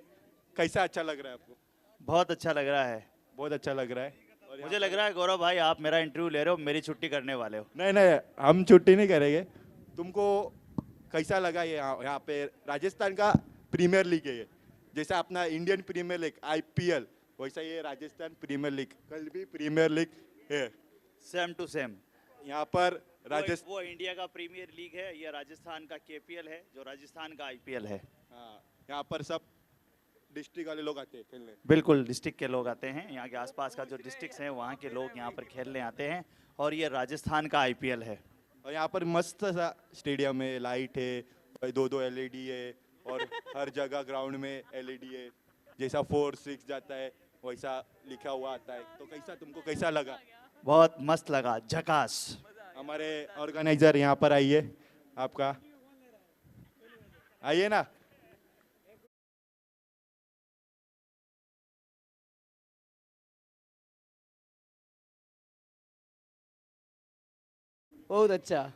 कैसा अच्छा लग रहा है आपको? बहुत अच्छा लग रहा है। बहुत अच्छा लग रहा है। और मुझे लग रहा है गौरव भाई आप मेरा इंटरव्यू ले रहे हो, मेरी छुट्टी करने वाले हो। नहीं नहीं, हम छुट्टी नहीं करेंगे। तुमको कैसा लगा ये यहाँ पे राजस्थान का प्रीमियर लीग है ये, जैसा अपना इंडियन प्रीमियर लीग IPL वैसा ये राजस्थान प्रीमियर लीग, कल भी प्रीमियर लीग है, सेम टू सेम। यहाँ पर राजस्थान वो इंडिया का प्रीमियर लीग है, ये राजस्थान का KPL है, जो राजस्थान का IPL है। हाँ, यहाँ पर सब डिस्ट्रिक्ट वाले लोग आते हैं खेलने। बिल्कुल, डिस्ट्रिक्ट के लोग आते हैं, यहाँ के आसपास का जो डिस्ट्रिक्ट्स हैं वहाँ के लोग यहाँ पर खेलने आते हैं और ये राजस्थान का IPL है। और यहाँ पर मस्त सा स्टेडियम है, लाइट है, 2-2 LED है और हर जगह ग्राउंड में LED है, जैसा 4-6 जाता है वैसा लिखा हुआ आता है। तो कैसा तुमको कैसा लगा? बहुत मस्त लगा, झकास। हमारे ऑर्गेनाइजर यहाँ पर आइए, आपका आइए ना। बहुत अच्छा,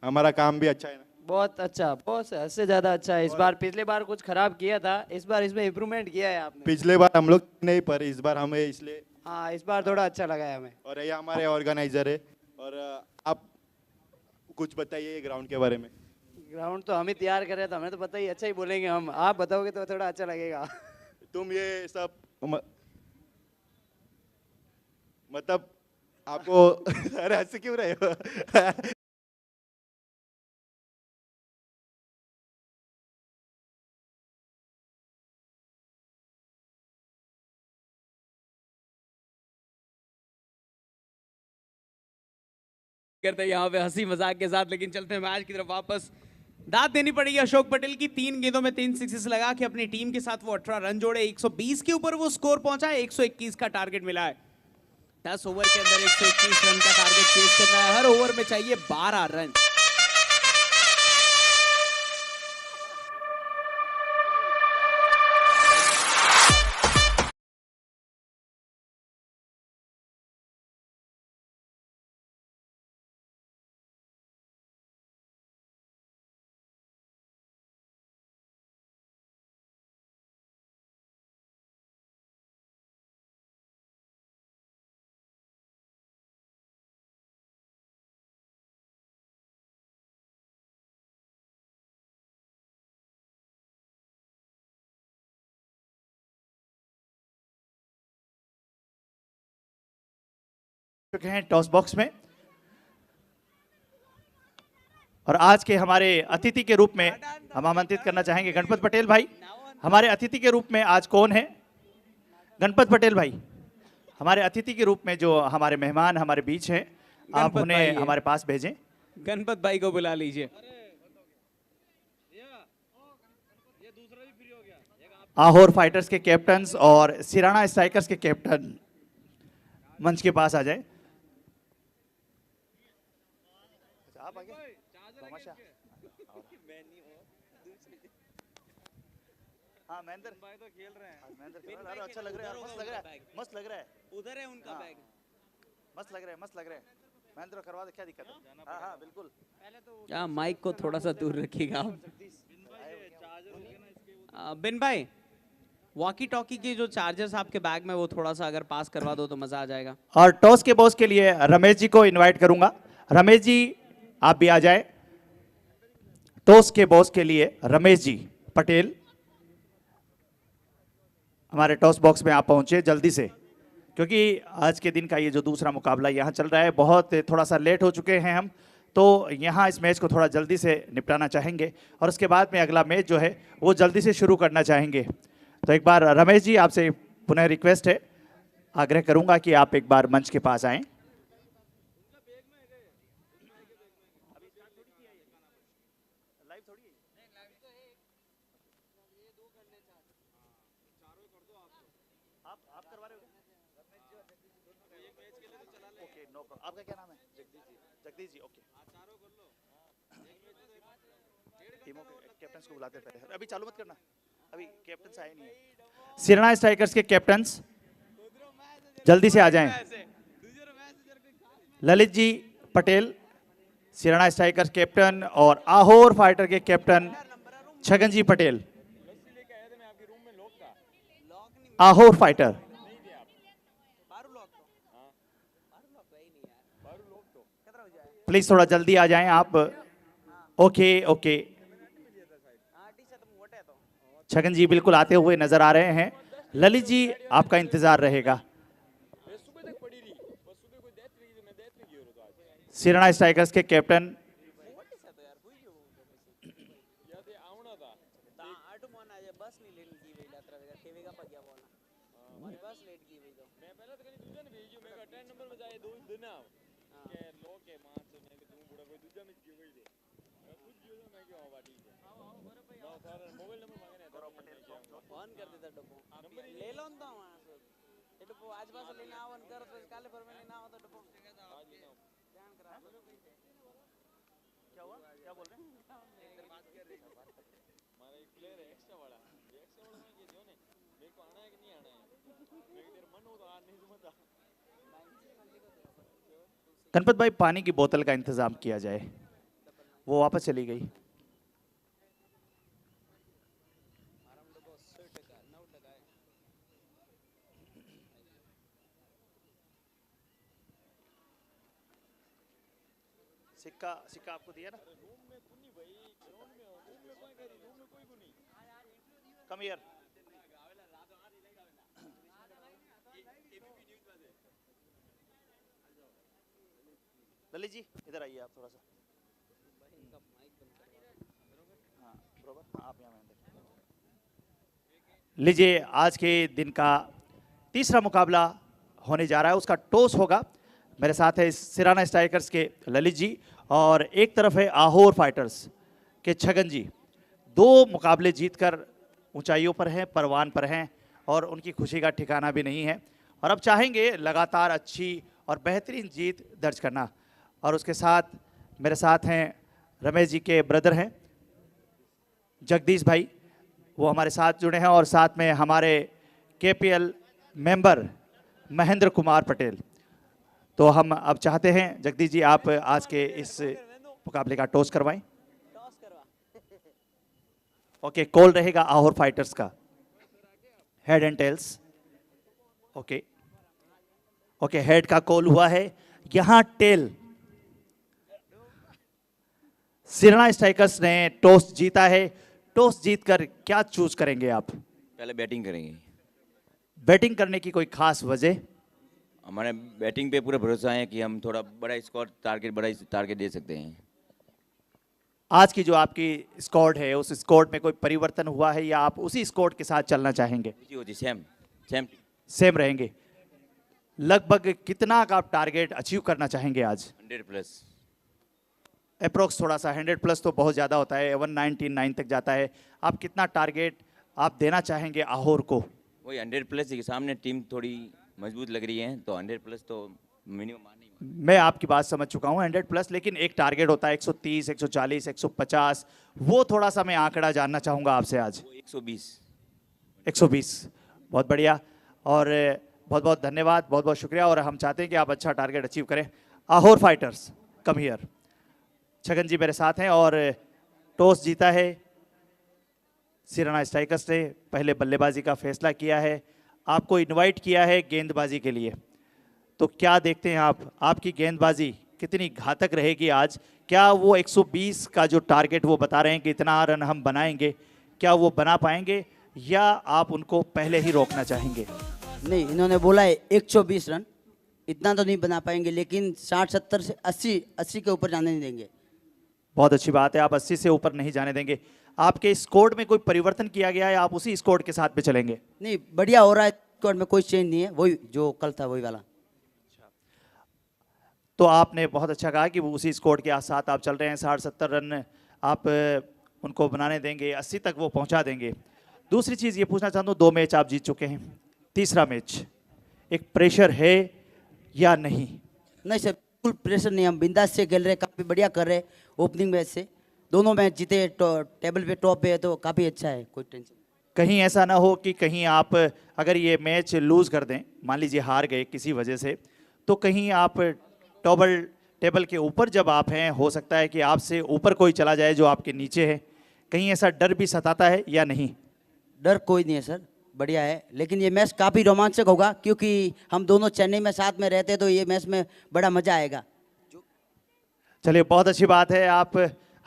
हमारा काम भी अच्छा है ना? बहुत अच्छा, बहुत हद से ज्यादा अच्छा है। इस बार पिछले बार कुछ खराब किया था, इस बार इसमें इम्प्रूवमेंट किया है आपने। पिछले बार हम लोग नहीं, पर इस बार हमें इसलिए। हाँ, इस बार थोड़ा अच्छा लगा है हमें। और ये हमारे ऑर्गेनाइजर है। और आप कुछ बताइए ग्राउंड के बारे में। ग्राउंड तो हम ही तैयार कर रहे थे, हमें तो पता ही, अच्छा ही बोलेंगे हम, आप बताओगे तो थोड़ा अच्छा लगेगा। तुम ये सब मतलब आपको अरे हंस क्यों रहे हो? करते हैं यहाँ पे हंसी मजाक के साथ, लेकिन चलते हैं मैच की तरफ वापस। दाद देनी पड़ेगी अशोक पटेल की, 3 गेंदों में 3 सिक्सेस लगा के अपनी टीम के साथ वो 18 रन जोड़े, 120 के ऊपर वो स्कोर पहुंचा है, 121 का टारगेट मिला है। 10 ओवर के अंदर 121 रन का टारगेट चेस करना है, हर ओवर में चाहिए 12 रन। चुके हैं टॉस बॉक्स में। और आज के हमारे अतिथि के रूप में हम आमंत्रित करना चाहेंगे गणपत पटेल भाई। हमारे अतिथि के रूप में आज कौन है? गणपत पटेल भाई हमारे अतिथि के रूप में जो हमारे मेहमान हमारे बीच हैं, आप गणपत भाई उन्हें है। हमारे पास भेजें। गणपत भाई को बुला लीजिए। आहोर फाइटर्स के कैप्टन और सिराना स्ट्राइकर्स के कैप्टन मंच के पास आ जाए। आप आगे हाँ महेंद्र भाई तो खेल रहे हैं। महेंद्र अरे अच्छा लग रहा है, मस्त लग रहा है, मस्त लग रहा है, उधर है उनका बैग। मस्त लग रहा है, मस्त लग रहा है। महेंद्र करवा दे, क्या दिक्कत है? हाँ हाँ बिल्कुल। क्या माइक को थोड़ा सा दूर रखिएगा आप। बिन भाई वॉकी टॉकी के जो चार्जर्स आपके बैग में वो थोड़ा सा अगर पास करवा दो तो मजा आ जाएगा। और टॉस के बॉस के लिए रमेश जी को इनवाइट करूंगा। रमेश जी आप भी आ जाए। टॉस के बॉस के लिए रमेश जी पटेल हमारे टॉस बॉक्स में आप पहुंचे जल्दी से, क्योंकि आज के दिन का ये जो दूसरा मुकाबला यहाँ चल रहा है, बहुत थोड़ा सा लेट हो चुके हैं हम, तो यहाँ इस मैच को थोड़ा जल्दी से निपटाना चाहेंगे और उसके बाद में अगला मैच जो है वो जल्दी से शुरू करना चाहेंगे। तो एक बार रमेश जी आपसे पुनः रिक्वेस्ट है, आग्रह करूंगा कि आप एक बार मंच के पास आएं। आपका क्या नाम है? जगदीश जी ओके। टीमों के कैप्टन्स को बुलाते पहले, अभी चालू मत करना, अभी कैप्टन्स आए नहीं है। सिराना स्ट्राइकर्स के कैप्टन्स जल्दी से आ जाएं। ललित जी पटेल सिराना स्ट्राइकर्स कैप्टन और आहोर फाइटर के captain Chhagan ji Patel Ahore fighter. Please थोड़ा जल्दी आ जाएं आप। ओके ओके छगन जी बिल्कुल आते हुए नजर आ रहे हैं। ललित जी आपका इंतजार रहेगा। सिराना स्ट्राइकर्स के कैप्टन गणपत भाई पानी की बोतल का इंतजाम किया जाए। वो वापस चली गई। सिक्का सिक्का आपको दिया ना? Come here. ललित जी इधर आइए आप थोड़ा सा। हाँ बरोबर, हाँ आप यहाँ लीजिए। आज के दिन का तीसरा मुकाबला होने जा रहा है, उसका टॉस होगा। मेरे साथ है सिराना स्ट्राइकर्स के ललित जी और एक तरफ है आहोर फाइटर्स के छगन जी। दो मुकाबले जीतकर ऊंचाइयों पर हैं, परवान पर हैं और उनकी खुशी का ठिकाना भी नहीं है और अब चाहेंगे लगातार अच्छी और बेहतरीन जीत दर्ज करना। और उसके साथ मेरे साथ हैं रमेश जी के ब्रदर हैं जगदीश भाई, वो हमारे साथ जुड़े हैं और साथ में हमारे केपीएल मेंबर महेंद्र कुमार पटेल। तो हम अब चाहते हैं जगदीश जी आप आज के इस मुकाबले का टॉस करवाएं। ओके कॉल रहेगा आहोर फाइटर्स का, head and tails. Okay okay head का कॉल हुआ है, यहां टेल। सिराना स्ट्राइकर्स ने टॉस जीता है। टॉस जीतकर क्या चूज करेंगे आप? पहले बैटिंग करेंगे। बैटिंग करने की कोई खास वजह? हमारे बैटिंग पे पूरा भरोसा है कि हम थोड़ा बड़ा टारगेट दे सकते हैं। आज की जो आपकी स्क्वाड है उस स्क्वाड में कोई परिवर्तन हुआ है या आप उसी स्क्वाड के साथ चलना चाहेंगे? जी होती सेम सेम सेम रहेंगे। लगभग कितना का आप टारगेट अचीव करना चाहेंगे आज? 100+। अप्रोक्स थोड़ा सा 100+ तो बहुत ज़्यादा होता है, 199 तक जाता है। आप कितना टारगेट आप देना चाहेंगे आहोर को? वही 100+ के सामने टीम थोड़ी मजबूत लग रही है तो 100+ तो मिनिमम आना ही। मैं आपकी बात समझ चुका हूँ 100+, लेकिन एक टारगेट होता है 130, 140, 150, वो थोड़ा सा मैं आंकड़ा जानना चाहूँगा आपसे आज। 120। 120 बहुत बढ़िया और बहुत बहुत धन्यवाद, बहुत बहुत शुक्रिया। और हम चाहते हैं कि आप अच्छा टारगेट अचीव करें। Ahore fighters come here. Chhagan ji मेरे साथ हैं और टॉस जीता है सिराना स्ट्राइकर्स ने, पहले बल्लेबाजी का फैसला किया है, आपको इनवाइट किया है गेंदबाजी के लिए। तो क्या देखते हैं आप, आपकी गेंदबाजी कितनी घातक रहेगी आज? क्या वो 120 का जो टारगेट वो बता रहे हैं कि इतना रन हम बनाएंगे, क्या वो बना पाएंगे या आप उनको पहले ही रोकना चाहेंगे? नहीं, इन्होंने बोला है 120 रन, इतना तो नहीं बना पाएंगे, लेकिन 60-70 से 80 के ऊपर जाने नहीं देंगे। बहुत अच्छी बात है, आप 80 से ऊपर नहीं जाने देंगे। आपके स्कोर में कोई परिवर्तन किया गया है, आप उसी स्कोर के साथ पे चलेंगे? नहीं, बढ़िया हो रहा है, स्कोर में कोई चेंज नहीं है, वही जो कल था वही वाला। तो आपने बहुत अच्छा कहा कि वो उसी स्कोर के साथ आप चल रहे हैं। 60-70 रन आप उनको बनाने देंगे, 80 तक वो पहुंचा देंगे। दूसरी चीज़ ये पूछना चाहता हूँ, 2 मैच आप जीत चुके हैं, तीसरा मैच एक प्रेशर है या नहीं? नहीं सर, बिल्कुल प्रेशर नहीं, हम बिंदास से खेल रहे, काफ़ी बढ़िया कर रहे। ओपनिंग मैच से दोनों मैच जीते, टेबल पे टॉप पे है, तो काफ़ी अच्छा है, कोई टेंशन। कहीं ऐसा ना हो कि कहीं आप अगर ये मैच लूज कर दें, मान लीजिए हार गए किसी वजह से, तो कहीं आप टेबल के ऊपर जब आप हैं, हो सकता है कि आपसे ऊपर कोई चला जाए जो आपके नीचे है, कहीं ऐसा डर भी सताता है या नहीं? डर कोई नहीं है सर, बढ़िया है, लेकिन ये मैच काफ़ी रोमांचक होगा क्योंकि हम दोनों चेन्नई में साथ में रहते हैं, तो ये मैच में बड़ा मजा आएगा। चलिए बहुत अच्छी बात है, आप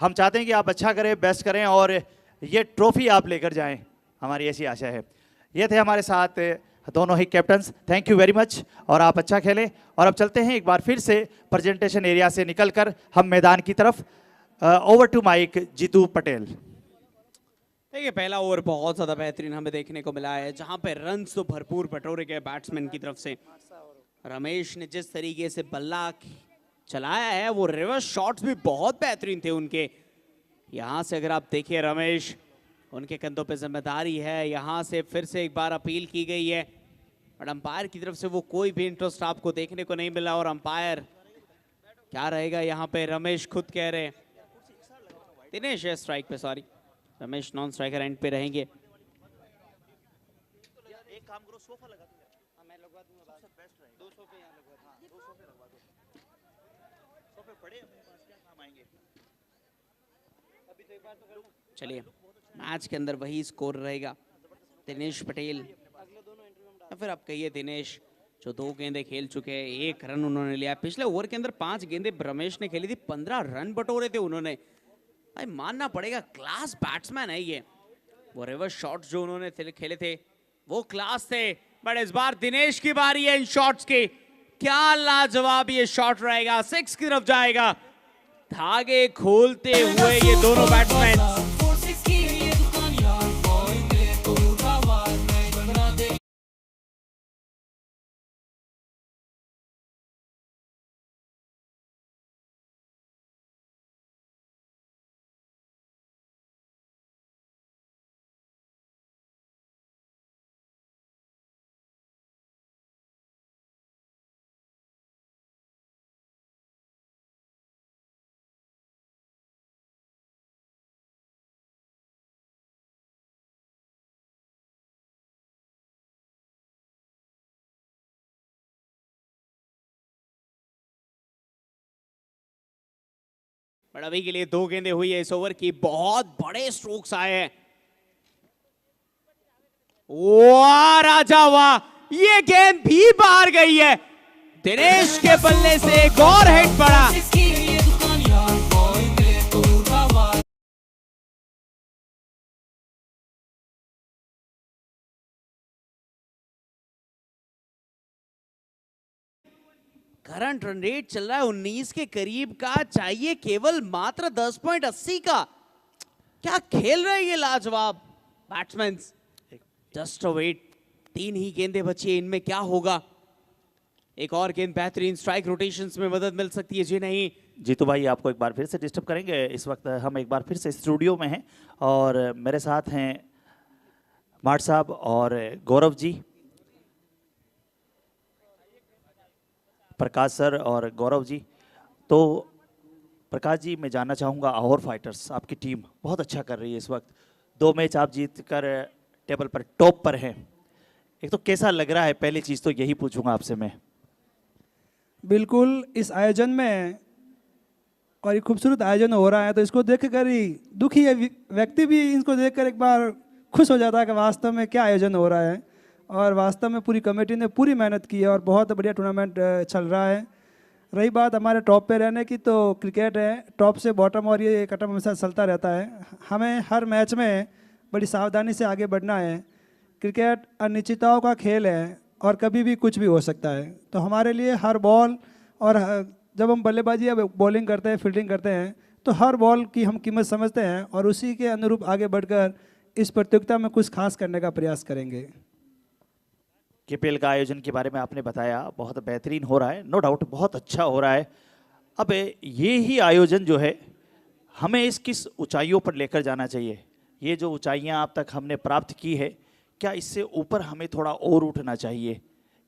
हम चाहते हैं कि आप अच्छा करें, बेस्ट करें और ये ट्रॉफी आप लेकर जाएं, हमारी ऐसी आशा है। ये थे हमारे साथ दोनों ही captains, thank you very much और आप अच्छा खेलें। और अब चलते हैं एक बार फिर से प्रेजेंटेशन एरिया से निकलकर हम मैदान की तरफ। Over to mic Jitu Patel. देखिए पहला ओवर बहुत ज़्यादा बेहतरीन हमें देखने को मिला है, जहां पे रन्स तो भरपूर बटोरे गए बैट्समैन की तरफ से। रमेश ने जिस तरीके से बल्ला चलाया है, वो रिवर्स शॉट्स भी बहुत बेहतरीन थे उनके। यहाँ से अगर आप देखिए रमेश, उनके कंधों पे जिम्मेदारी है, यहाँ से फिर से एक बार अपील की गई है और अंपायर की तरफ से वो कोई भी इंटरेस्ट आपको देखने को नहीं मिला। और अंपायर क्या रहेगा यहाँ पे, रमेश खुद कह रहे हैं, दिनेश है स्ट्राइक पे, sorry Ramesh non striker end पे रहेंगे। एक काम करो, सोफा लगा दो, मैं लगवा दूंगा, सबसे बेस्ट रहेगा। 2 सोफे यहाँ लगवा दो, 2 सोफे लगवा दो, सोफे पड़े अपने पास, क्या काम आएंगे? अभी तो एक बार तो करो। चलिए मैच के अंदर वही स्कोर रहेगा, दिनेश पटेल या फिर आप कहिए दिनेश, जो 2 गेंदें खेल चुके हैं, 1 रन उन्होंने लिया। पिछले ओवर के अंदर 5 गेंदें रमेश ने खेली थी, 15 रन बटोरे थे उन्होंने। भाई मानना पड़ेगा, क्लास बैट्समैन है ये। वो रिवर्स शॉट्स जो उन्होंने खेले थे वो क्लास थे, बट इस बार दिनेश की बारी है इन शॉट्स की। क्या लाजवाब ये शॉट रहेगा, 6 की तरफ जाएगा, धागे खोलते हुए ये दोनों बैट्समैन। बट अभी के लिए 2 गेंदें हुई है इस ओवर की, बहुत बड़े स्ट्रोक्स आए हैं। वाह राजा वाह, ये गेंद भी बाहर गई है, दिनेश के बल्ले से एक और हिट पड़ा। करंट रन रेट चल रहा है 19 के करीब का, चाहिए केवल मात्र 10.80 का। क्या खेल रहे हैं ये लाजवाब बैट्समैन। जस्ट वेट, 3 ही गेंदें बची है, इनमें क्या होगा। एक और गेंद बेहतरीन, स्ट्राइक रोटेशंस में मदद मिल सकती है। जी नहीं, जीतू भाई आपको एक बार फिर से डिस्टर्ब करेंगे। इस वक्त हम एक बार फिर से स्टूडियो में हैं और मेरे साथ हैं माट साहब और गौरव जी, प्रकाश सर और गौरव जी। तो प्रकाश जी, मैं जानना चाहूँगा, आहोर फाइटर्स आपकी टीम बहुत अच्छा कर रही है इस वक्त, 2 मैच आप जीत कर टेबल पर टॉप पर हैं। एक तो कैसा लग रहा है, पहली चीज़ तो यही पूछूंगा आपसे मैं। बिल्कुल, इस आयोजन में और ये खूबसूरत आयोजन हो रहा है तो इसको देख कर ही दुखी व्यक्ति भी इसको देखकर एक बार खुश हो जाता है कि वास्तव में क्या आयोजन हो रहा है। और वास्तव में पूरी कमेटी ने पूरी मेहनत की है और बहुत बढ़िया टूर्नामेंट चल रहा है। रही बात हमारे टॉप पे रहने की, तो क्रिकेट है, टॉप से बॉटम और ये कटम हमेशा चलता रहता है। हमें हर मैच में बड़ी सावधानी से आगे बढ़ना है। क्रिकेट अनिश्चितताओं का खेल है और कभी भी कुछ भी हो सकता है। तो हमारे लिए हर बॉल, और जब हम बल्लेबाजी या बॉलिंग करते हैं, फील्डिंग करते हैं, तो हर बॉल की हम कीमत समझते हैं और उसी के अनुरूप आगे बढ़कर इस प्रतियोगिता में कुछ खास करने का प्रयास करेंगे। केपीएल का आयोजन के बारे में आपने बताया, बहुत बेहतरीन हो रहा है, नो डाउट बहुत अच्छा हो रहा है। अब ये ही आयोजन जो है हमें इस किस ऊंचाइयों पर लेकर जाना चाहिए। ये जो ऊंचाइयां अब तक हमने प्राप्त की है, क्या इससे ऊपर हमें थोड़ा और उठना चाहिए?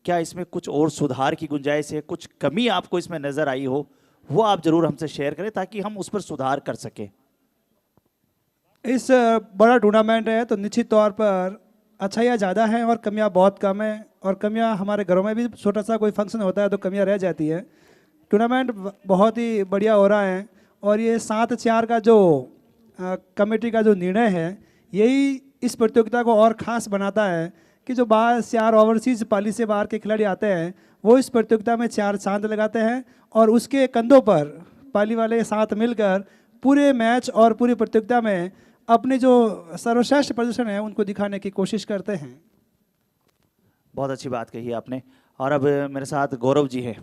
क्या इसमें कुछ और सुधार की गुंजाइश है? कुछ कमी आपको इसमें नज़र आई हो, वो आप ज़रूर हमसे शेयर करें ताकि हम उस पर सुधार कर सकें। इस बड़ा टूर्नामेंट है तो निश्चित तौर पर अच्छाइयाँ ज़्यादा हैं और कमियाँ बहुत कम हैं। और कमियाँ हमारे घरों में भी छोटा सा कोई फंक्शन होता है तो कमियाँ रह जाती है। टूर्नामेंट बहुत ही बढ़िया हो रहा है और ये 7-4 का जो कमेटी का जो निर्णय है, यही इस प्रतियोगिता को और ख़ास बनाता है कि जो बाहर 4 ओवरसीज पाली से बाहर के खिलाड़ी आते हैं, वो इस प्रतियोगिता में 4 चांद लगाते हैं और उसके कंधों पर पाली वाले साथ मिलकर पूरे मैच और पूरी प्रतियोगिता में अपने जो सर्वश्रेष्ठ प्रदर्शन है उनको दिखाने की कोशिश करते हैं। बहुत अच्छी बात कही आपने। और अब मेरे साथ गौरव जी हैं।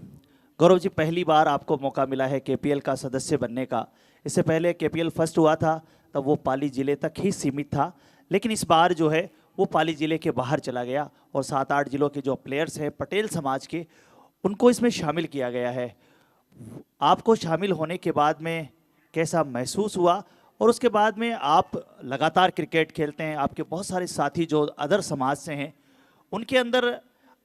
गौरव जी, पहली बार आपको मौका मिला है केपीएल का सदस्य बनने का। इससे पहले केपीएल फर्स्ट हुआ था तब वो पाली ज़िले तक ही सीमित था, लेकिन इस बार जो है वो पाली ज़िले के बाहर चला गया और 7-8 जिलों के जो प्लेयर्स हैं पटेल समाज के, उनको इसमें शामिल किया गया है। आपको शामिल होने के बाद में कैसा महसूस हुआ? और उसके बाद में आप लगातार क्रिकेट खेलते हैं, आपके बहुत सारे साथी जो अदर समाज से हैं, उनके अंदर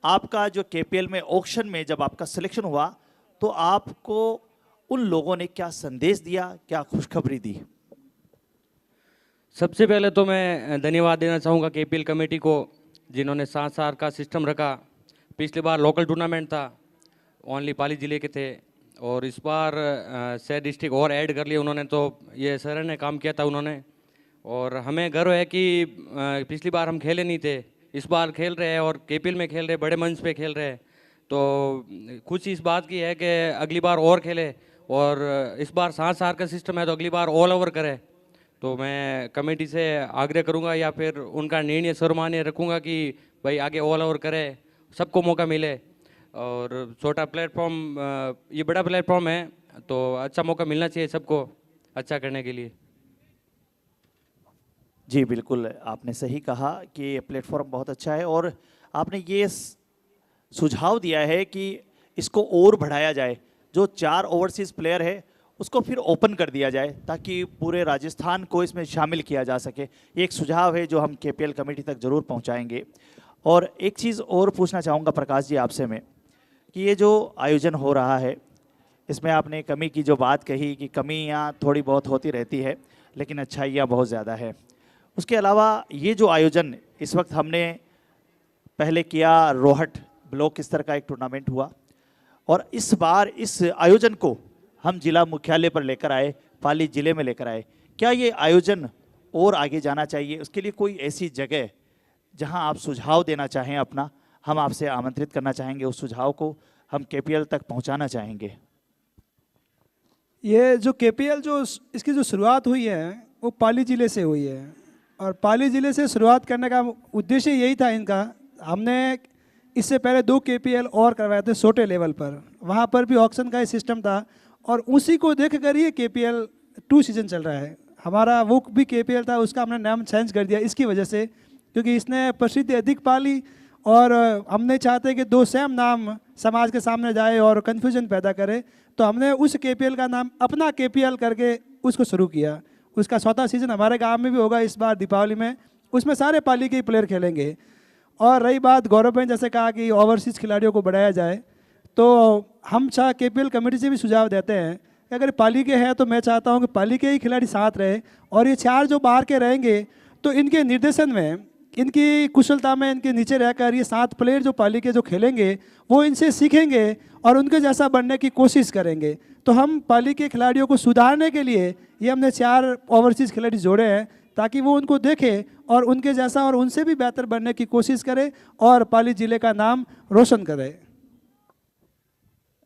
आपका जो केपीएल में ऑक्शन में जब आपका सिलेक्शन हुआ तो आपको उन लोगों ने क्या संदेश दिया, क्या खुशखबरी दी? सबसे पहले तो मैं धन्यवाद देना चाहूँगा केपीएल कमेटी को, जिन्होंने 7 का सिस्टम रखा। पिछली बार लोकल टूर्नामेंट था, ओनली पाली ज़िले के थे, और इस बार 6 डिस्ट्रिक्ट और ऐड कर लिए उन्होंने। तो ये सर ने काम किया था उन्होंने, और हमें गर्व है कि पिछली बार हम खेले नहीं थे, इस बार खेल रहे हैं और केपीएल में खेल रहे हैं, बड़े मंच पे खेल रहे हैं। तो खुशी इस बात की है कि अगली बार और खेले, और इस बार 7 का सिस्टम है तो अगली बार ऑल ओवर करे। तो मैं कमेटी से आग्रह करूंगा या फिर उनका निर्णय सर्वमान्य रखूंगा कि भाई आगे ऑल ओवर करे, सबको मौका मिले। और छोटा प्लेटफॉर्म, ये बड़ा प्लेटफॉर्म है तो अच्छा मौका मिलना चाहिए सबको अच्छा करने के लिए। जी बिल्कुल, आपने सही कहा कि ये प्लेटफॉर्म बहुत अच्छा है और आपने ये सुझाव दिया है कि इसको और बढ़ाया जाए। जो 4 ओवरसीज़ प्लेयर है उसको फिर ओपन कर दिया जाए ताकि पूरे राजस्थान को इसमें शामिल किया जा सके। ये एक सुझाव है जो हम केपीएल कमेटी तक ज़रूर पहुंचाएंगे। और एक चीज़ और पूछना चाहूँगा प्रकाश जी आपसे मैं, कि ये जो आयोजन हो रहा है इसमें आपने कमी की जो बात कही कि कमियाँ थोड़ी बहुत होती रहती है लेकिन अच्छाइयाँ बहुत ज़्यादा है। उसके अलावा ये जो आयोजन इस वक्त हमने पहले किया, रोहट ब्लॉक स्तर का एक टूर्नामेंट हुआ, और इस बार इस आयोजन को हम जिला मुख्यालय पर लेकर आए, पाली ज़िले में लेकर आए। क्या ये आयोजन और आगे जाना चाहिए? उसके लिए कोई ऐसी जगह जहां आप सुझाव देना चाहें अपना, हम आपसे आमंत्रित करना चाहेंगे, उस सुझाव को हम केपीएल तक पहुंचाना चाहेंगे। ये जो केपीएल जो इसकी जो शुरुआत हुई है वो पाली ज़िले से हुई है, और पाली ज़िले से शुरुआत करने का उद्देश्य यही था इनका। हमने इससे पहले 2 केपीएल और करवाए थे छोटे लेवल पर, वहाँ पर भी ऑक्शन का ही सिस्टम था और उसी को देख कर ये केपीएल 2 सीजन चल रहा है। हमारा वो भी केपीएल था, उसका हमने नाम चेंज कर दिया इसकी वजह से, क्योंकि इसने प्रसिद्धि अधिक पाली और हम नहीं चाहते कि 2 सेम नाम समाज के सामने जाए और कन्फ्यूजन पैदा करे, तो हमने उस केपीएल का नाम अपना केपीएल करके उसको शुरू किया। उसका 4था सीजन हमारे गांव में भी होगा इस बार दीपावली में, उसमें सारे पाली के ही प्लेयर खेलेंगे। और रही बात गौरव भाई जैसे कहा कि ओवरसीज़ खिलाड़ियों को बढ़ाया जाए, तो हम केपीएल कमेटी से भी सुझाव देते हैं कि अगर पाली के हैं तो मैं चाहता हूं कि पाली के ही खिलाड़ी साथ रहे और ये 4 जो बाहर के रहेंगे तो इनके निर्देशन में, इनकी कुशलता में, इनके नीचे रहकर ये 7 प्लेयर जो पाली के जो खेलेंगे वो इनसे सीखेंगे और उनके जैसा बनने की कोशिश करेंगे। तो हम पाली के खिलाड़ियों को सुधारने के लिए ये हमने 4 ओवरसीज़ खिलाड़ी जोड़े हैं ताकि वो उनको देखें और उनके जैसा और उनसे भी बेहतर बनने की कोशिश करें और पाली जिले का नाम रोशन करें।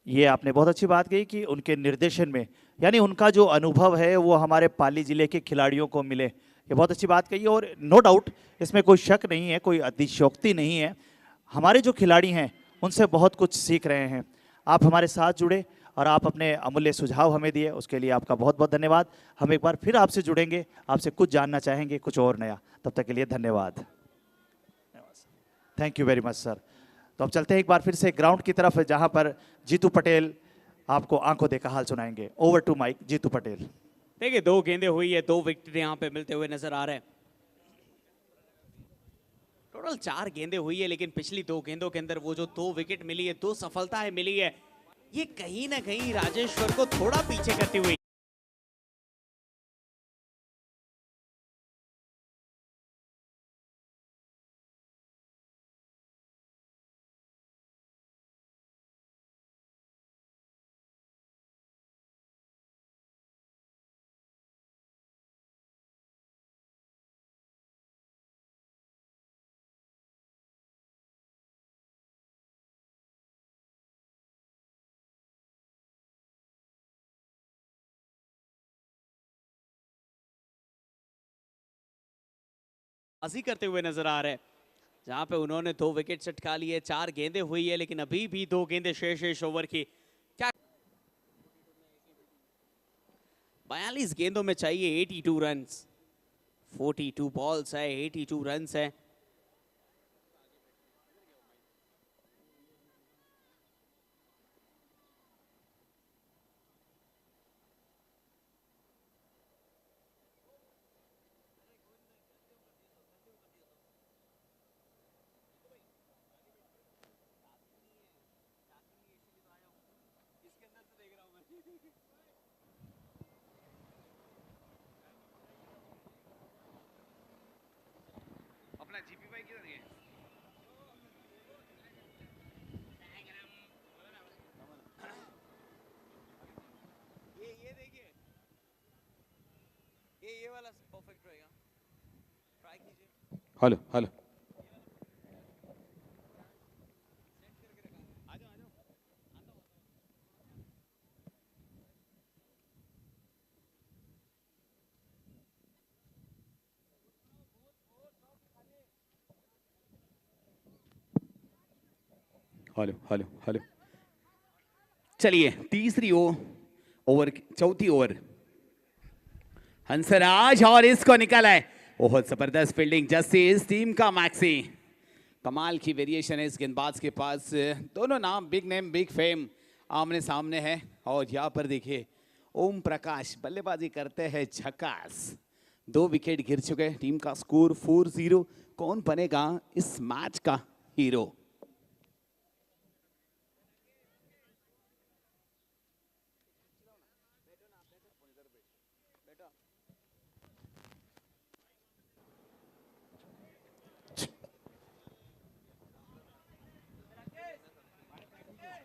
ये आपने बहुत अच्छी बात कही कि उनके निर्देशन में, यानी उनका जो अनुभव है वो हमारे पाली जिले के खिलाड़ियों को मिले, ये बहुत अच्छी बात कही। और नो डाउट इसमें कोई शक नहीं है, कोई अतिशयोक्ति नहीं है, हमारे जो खिलाड़ी हैं उनसे बहुत कुछ सीख रहे हैं। आप हमारे साथ जुड़े और आप अपने अमूल्य सुझाव हमें दिए, उसके लिए आपका बहुत बहुत धन्यवाद। हम एक बार फिर आपसे जुड़ेंगे, आपसे कुछ जानना चाहेंगे, कुछ और नया। तब तक के लिए धन्यवाद। Thank you very much sir. तो अब चलते हैं एक बार फिर से ग्राउंड की तरफ, जहां पर जीतू पटेल आपको आंखों देखा हाल सुनाएंगे। Over to mic Jitu Patel. देखिए 2 गेंदें हुई है, 2 विकेट यहाँ पे मिलते हुए नजर आ रहे हैं। टोटल 4 गेंदें हुई है, लेकिन पिछली 2 गेंदों के अंदर वो जो 2 विकेट मिली है, 2 सफलताएं मिली है, ये कहीं ना कहीं राजेश्वर को थोड़ा पीछे करती हुई। बाजी करते हुए नजर आ रहे हैं, जहां पे उन्होंने 2 विकेट चटका लिए, 4 गेंदें हुई है, लेकिन अभी भी 2 गेंदें शेष ओवर की। क्या 42 गेंदों में चाहिए 82 रन्स, 42 बॉल्स है, 82 रन्स है। अपना जीपी भाई किधर गए? ये देखिए, ये वाला परफेक्ट रहेगा, ट्राई कीजिए। Hello hello hello hello hello. चलिए तीसरी ओवर, चौथी ओवर, हंसराज और इसको निकाला है। बहुत जबरदस्त फील्डिंग जस्टिस टीम का मैक्सी। कमाल की वेरिएशन है इस गेंदबाज के पास, दोनों नाम बिग नेम बिग फेम आमने सामने है। और यहाँ पर देखिए ओम प्रकाश बल्लेबाजी करते हैं झकास। 2 विकेट गिर चुके, टीम का स्कोर 4-0। कौन बनेगा इस मैच का हीरो?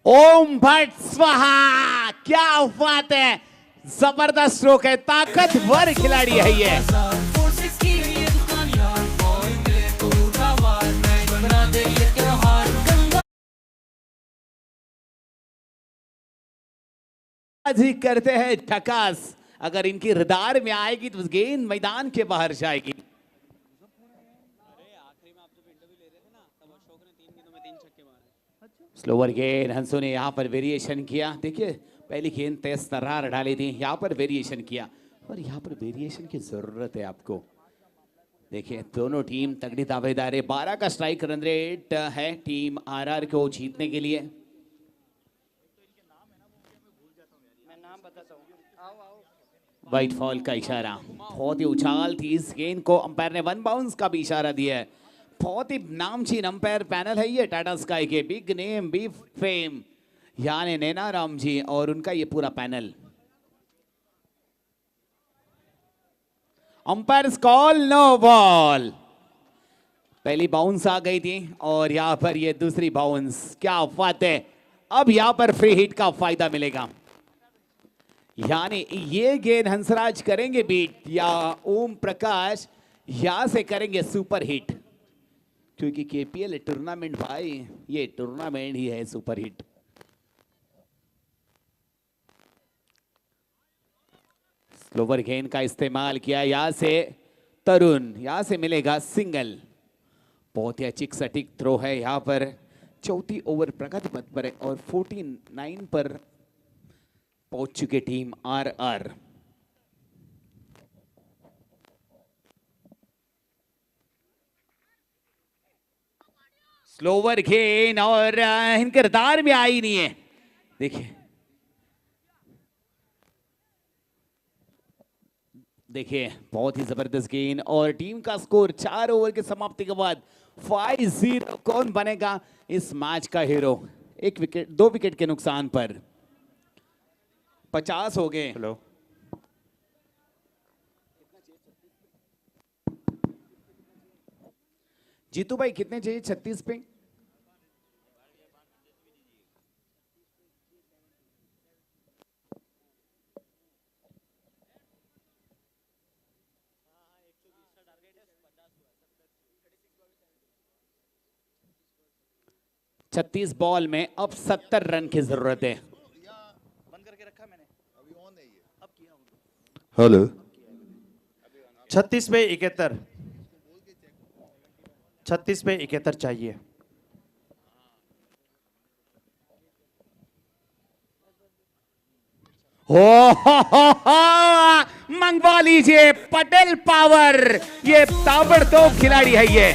ओम भट्ट स्वाहा, क्या बात है, जबरदस्त स्ट्रोक है, ताकतवर खिलाड़ी है ये। करते हैं झकास, अगर इनकी रडार में आएगी तो गेंद मैदान के बाहर जाएगी। आखिरी में आप जब इंटरव्यू ले रहे थे ना, तब अशोक ने 3 गेंदों में 3 छक्के मारे। स्लोवर गेंद, हंसू ने यहाँ पर वेरिएशन किया। देखिए पहली गेंद तेज तर्रार डाली थी, यहाँ पर वेरिएशन किया और यहाँ पर वेरिएशन की जरूरत है आपको। देखिए दोनों टीम तगड़ी दावेदार है। 12 का स्ट्राइक रन रेट है टीम आरआर को जीतने के लिए। वाइट फॉल का इशारा, बहुत ही उछाल थी इस गेंद को, अंपायर ने 1 बाउंस का भी इशारा दिया है। बहुत ही नामचीन अंपायर पैनल है ये टाटा स्काई के, बिग नेम बिग फेम यानी नैना राम जी और उनका ये पूरा panel. Umpire call no ball, पहली बाउंस आ गई थी और यहाँ पर ये दूसरी बाउंस, क्या बात है। अब यहाँ पर फ्री हिट का फायदा मिलेगा, यानी ये गेंद हंसराज करेंगे बीट या ओम प्रकाश यहां से करेंगे सुपर हिट, क्योंकि केपीएल टूर्नामेंट भाई ये टूर्नामेंट ही है सुपर हिट। स्लोवर गेंद का इस्तेमाल किया, यहां से तरुण, यहां से मिलेगा सिंगल। बहुत ही अच्छी सटीक थ्रो है यहाँ पर। चौथी ओवर प्रगति पथ पर है और 49 पर पहुंच चुके टीम आरआर। स्लोवर गेंद और इनके रडार में आई नहीं है। देखिए देखिए बहुत ही जबरदस्त गेंद और टीम का स्कोर 4 ओवर के समाप्ति के बाद 5-0। कौन बनेगा इस मैच का हीरो? 2 विकेट के नुकसान पर 50 हो गए। हेलो जीतू भाई कितने चाहिए 36 पे? छत्तीस बॉल में अब 70 रन की जरूरत है। हेलो 36 पे 71, 36 पे 71 चाहिए। मंगवा लीजिए पटेल पावर, ये ताबड़तोड़ खिलाड़ी है ये।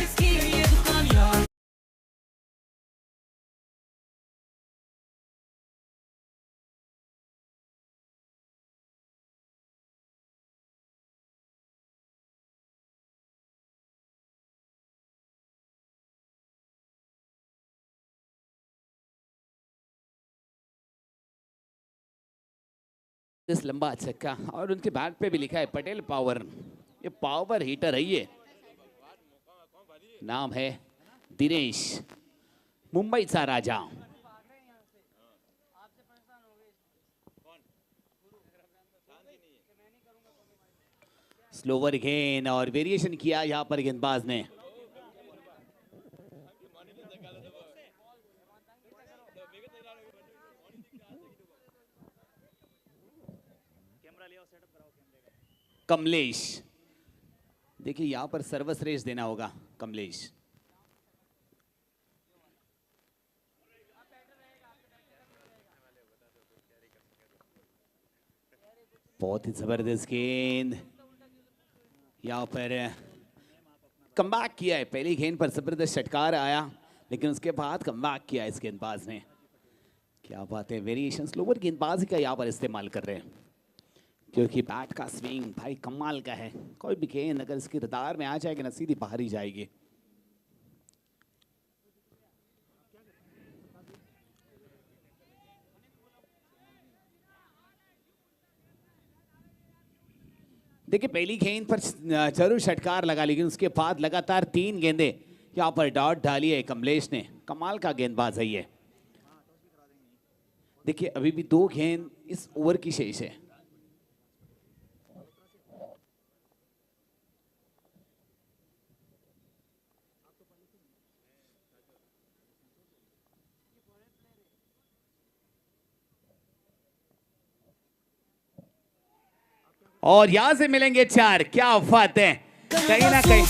इस लंबा छक्का और उनके बैट पे भी लिखा है पटेल पावर, ये पावर हीटर है ये। नाम है दिनेश, मुंबई सा राजा। स्लोवर गेंद और वेरिएशन किया यहां पर गेंदबाज ने। कमलेश, देखिए यहां पर सर्वश्रेष्ठ देना होगा कमलेश। बहुत ही जबरदस्त गेंद, यहां पर कमबैक किया है। पहली गेंद पर जबरदस्त षटकार आया लेकिन उसके बाद कमबैक किया इस गेंदबाज ने। क्या बात है, वेरिएशन स्लोवर गेंदबाजी का यहां पर इस्तेमाल कर रहे हैं, क्योंकि बैट का स्विंग भाई कमाल का है। कोई भी गेंद अगर इसकी रडार में आ जाएगी ना सीधी बाहर ही जाएगी। देखिए पहली गेंद पर जरूर षटकार लगा लेकिन उसके बाद लगातार 3 गेंदें यहां पर डॉट डाली है कमलेश ने। कमाल का गेंदबाज है ये। देखिए अभी भी 2 गेंद इस ओवर की शेष है। और यहां से मिलेंगे 4। क्या बात है, कहीं ना कहीं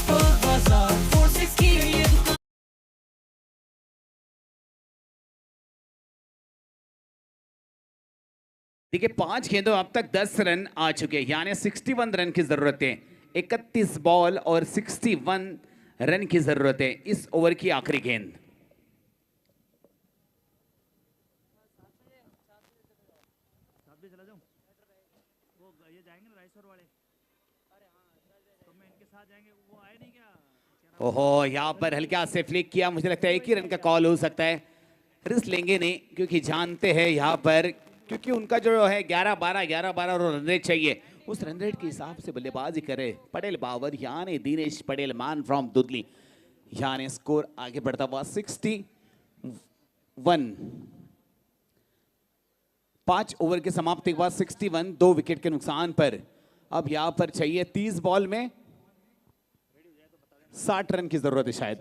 देखिए 5 गेंदों अब तक 10 रन आ चुके हैं, यानी 61 रन की जरूरत है। 31 बॉल और 61 रन की जरूरत है इस ओवर की आखिरी गेंद। ओहो, यहाँ पर हल्का से फ्लिक किया, मुझे लगता है 1 ही रन का कॉल हो सकता है। रिस्क लेंगे नहीं क्योंकि जानते हैं यहाँ पर, क्योंकि उनका जो है 11-12 रन रेट चाहिए, उस रन रेट के हिसाब से बल्लेबाजी करे पटेल बाबर यानी दिनेश पटेल मैन फ्रॉम दुदली। यानी स्कोर आगे बढ़ता हुआ 61। 5 ओवर के समाप्ति के बाद 61, 2 विकेट के नुकसान पर अब यहाँ पर चाहिए 30 बॉल में 60 रन की जरूरत है शायद।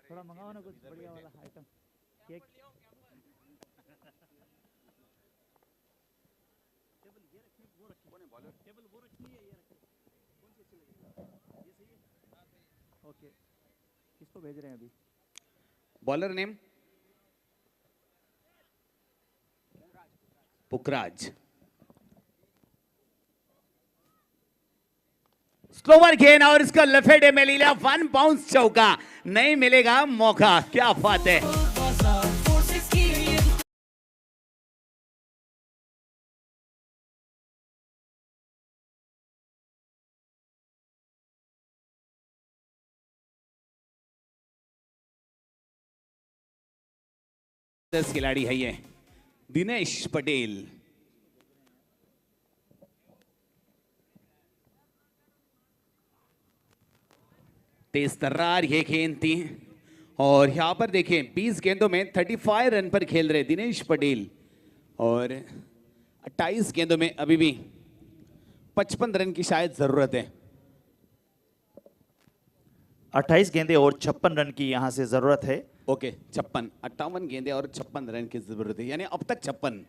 थोड़ा मंगाओ ना कुछ बढ़िया वाला आइटम केक। ओके, किसको भेज रहे हैं अभी? बॉलर नेम पुखराज। स्लोवर गेंद और इसका लफेड़े में लीला 1 बाउंस चौका, नहीं मिलेगा मौका। क्या बात है। खिलाड़ी है ये दिनेश पटेल। तेज तर्रार ये गेंद थी और यहां पर देखें 20 गेंदों में 35 रन पर खेल रहे दिनेश पटेल और 28 गेंदों में अभी भी 55 रन की शायद जरूरत है। 28 गेंदे और 56 रन की यहां से जरूरत है। ओके 56, 58 गेंदे और 56 रन की जरूरत है, यानी अब तक 56।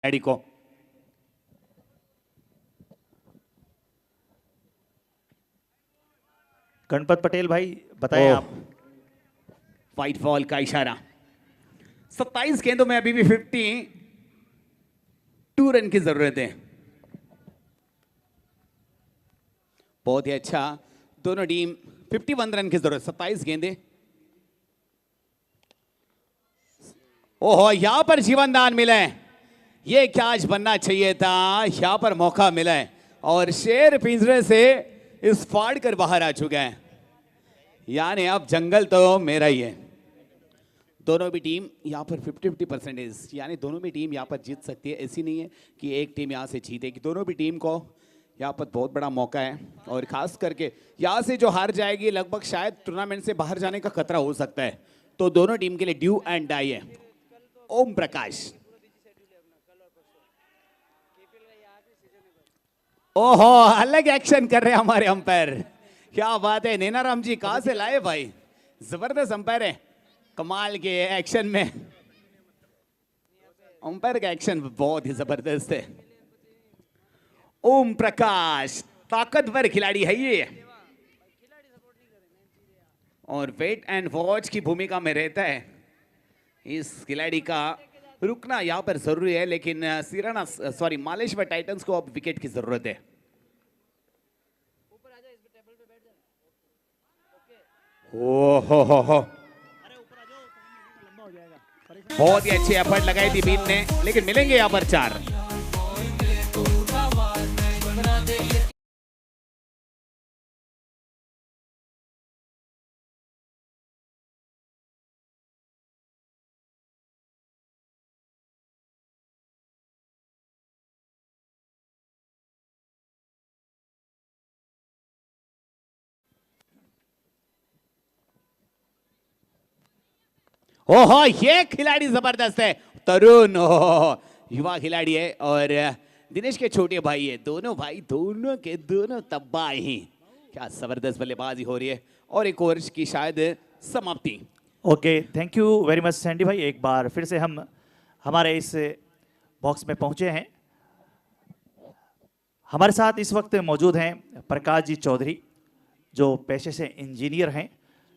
एडी को गणपत पटेल भाई बताएं आप। वाइट बॉल का इशारा। 27 गेंदों में अभी भी 52 रन की जरूरत है। बहुत ही अच्छा, दोनों टीम 51 रन की जरूरत, 27 गेंदे। ओहो, यहां पर जीवन दान मिला है, ये कैच बनना चाहिए था, यहां पर मौका मिला है और शेर पिंजरे से इस फाड़ कर बाहर आ चुका है, यानी अब जंगल तो मेरा ही है। दोनों भी टीम यहाँ पर 50-50%, यानी दोनों भी टीम यहाँ पर जीत सकती है। ऐसी नहीं है कि एक टीम यहाँ से जीतेगी, दोनों भी टीम को यहाँ पर बहुत बड़ा मौका है और खास करके यहाँ से जो हार जाएगी लगभग शायद टूर्नामेंट से बाहर जाने का खतरा हो सकता है, तो दोनों टीम के लिए ड्यू एंड डाई है। ओम प्रकाश, ओहो अलग एक्शन कर रहे हैं हमारे अंपायर, क्या बात है। नैनाराम जी कहां से लाए भाई, जबरदस्त अंपायर है, कमाल के एक्शन में। अंपायर का एक्शन बहुत ही जबरदस्त है। ओम प्रकाश ताकतवर खिलाड़ी है ये और वेट एंड वॉच की भूमिका में रहता है। इस खिलाड़ी का रुकना यहाँ पर जरूरी है, लेकिन मालेश्वर टाइटंस को अब विकेट की जरूरत है। ओहो, बहुत ही अच्छी एफर्ट लगाई थी बीन ने, लेकिन मिलेंगे यहाँ पर 4। ओहो, ये खिलाड़ी जबरदस्त है, तरुण, ओहो, युवा खिलाड़ी है, और दिनेश के छोटे भाई है, दोनों भाई दोनों के दोनों तबाही। क्या जबरदस्त बल्लेबाजी हो रही है, और एक ओवर की शायद समाप्ति। Okay, thank you very much Sandy भाई। एक बार फिर से हम हमारे इस बॉक्स में पहुंचे हैं। हमारे साथ इस वक्त मौजूद हैं प्रकाश जी चौधरी, जो पेशे से इंजीनियर हैं।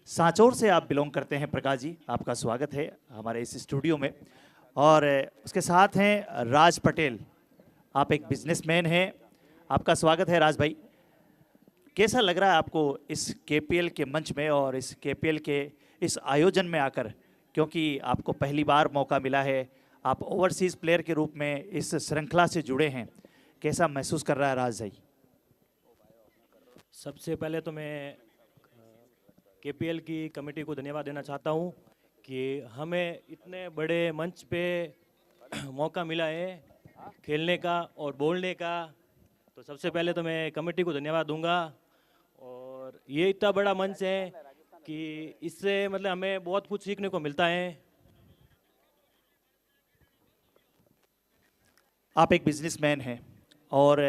सांचौर से आप बिलोंग करते हैं प्रकाश जी, आपका स्वागत है हमारे इस स्टूडियो में। और उसके साथ हैं राज पटेल, आप एक बिजनेसमैन हैं, आपका स्वागत है राज भाई। कैसा लग रहा है आपको इस केपीएल के मंच में और इस केपीएल के इस आयोजन में आकर, क्योंकि आपको पहली बार मौका मिला है, आप ओवरसीज़ प्लेयर के रूप में इस श्रृंखला से जुड़े हैं, कैसा महसूस कर रहा है राज भाई? सबसे पहले तो मैं केपीएल की कमेटी को धन्यवाद देना चाहता हूं कि हमें इतने बड़े मंच पे मौका मिला है खेलने का और बोलने का। तो सबसे पहले तो मैं कमेटी को धन्यवाद दूंगा, और ये इतना बड़ा मंच है कि इससे मतलब हमें बहुत कुछ सीखने को मिलता है। आप एक बिजनेसमैन हैं और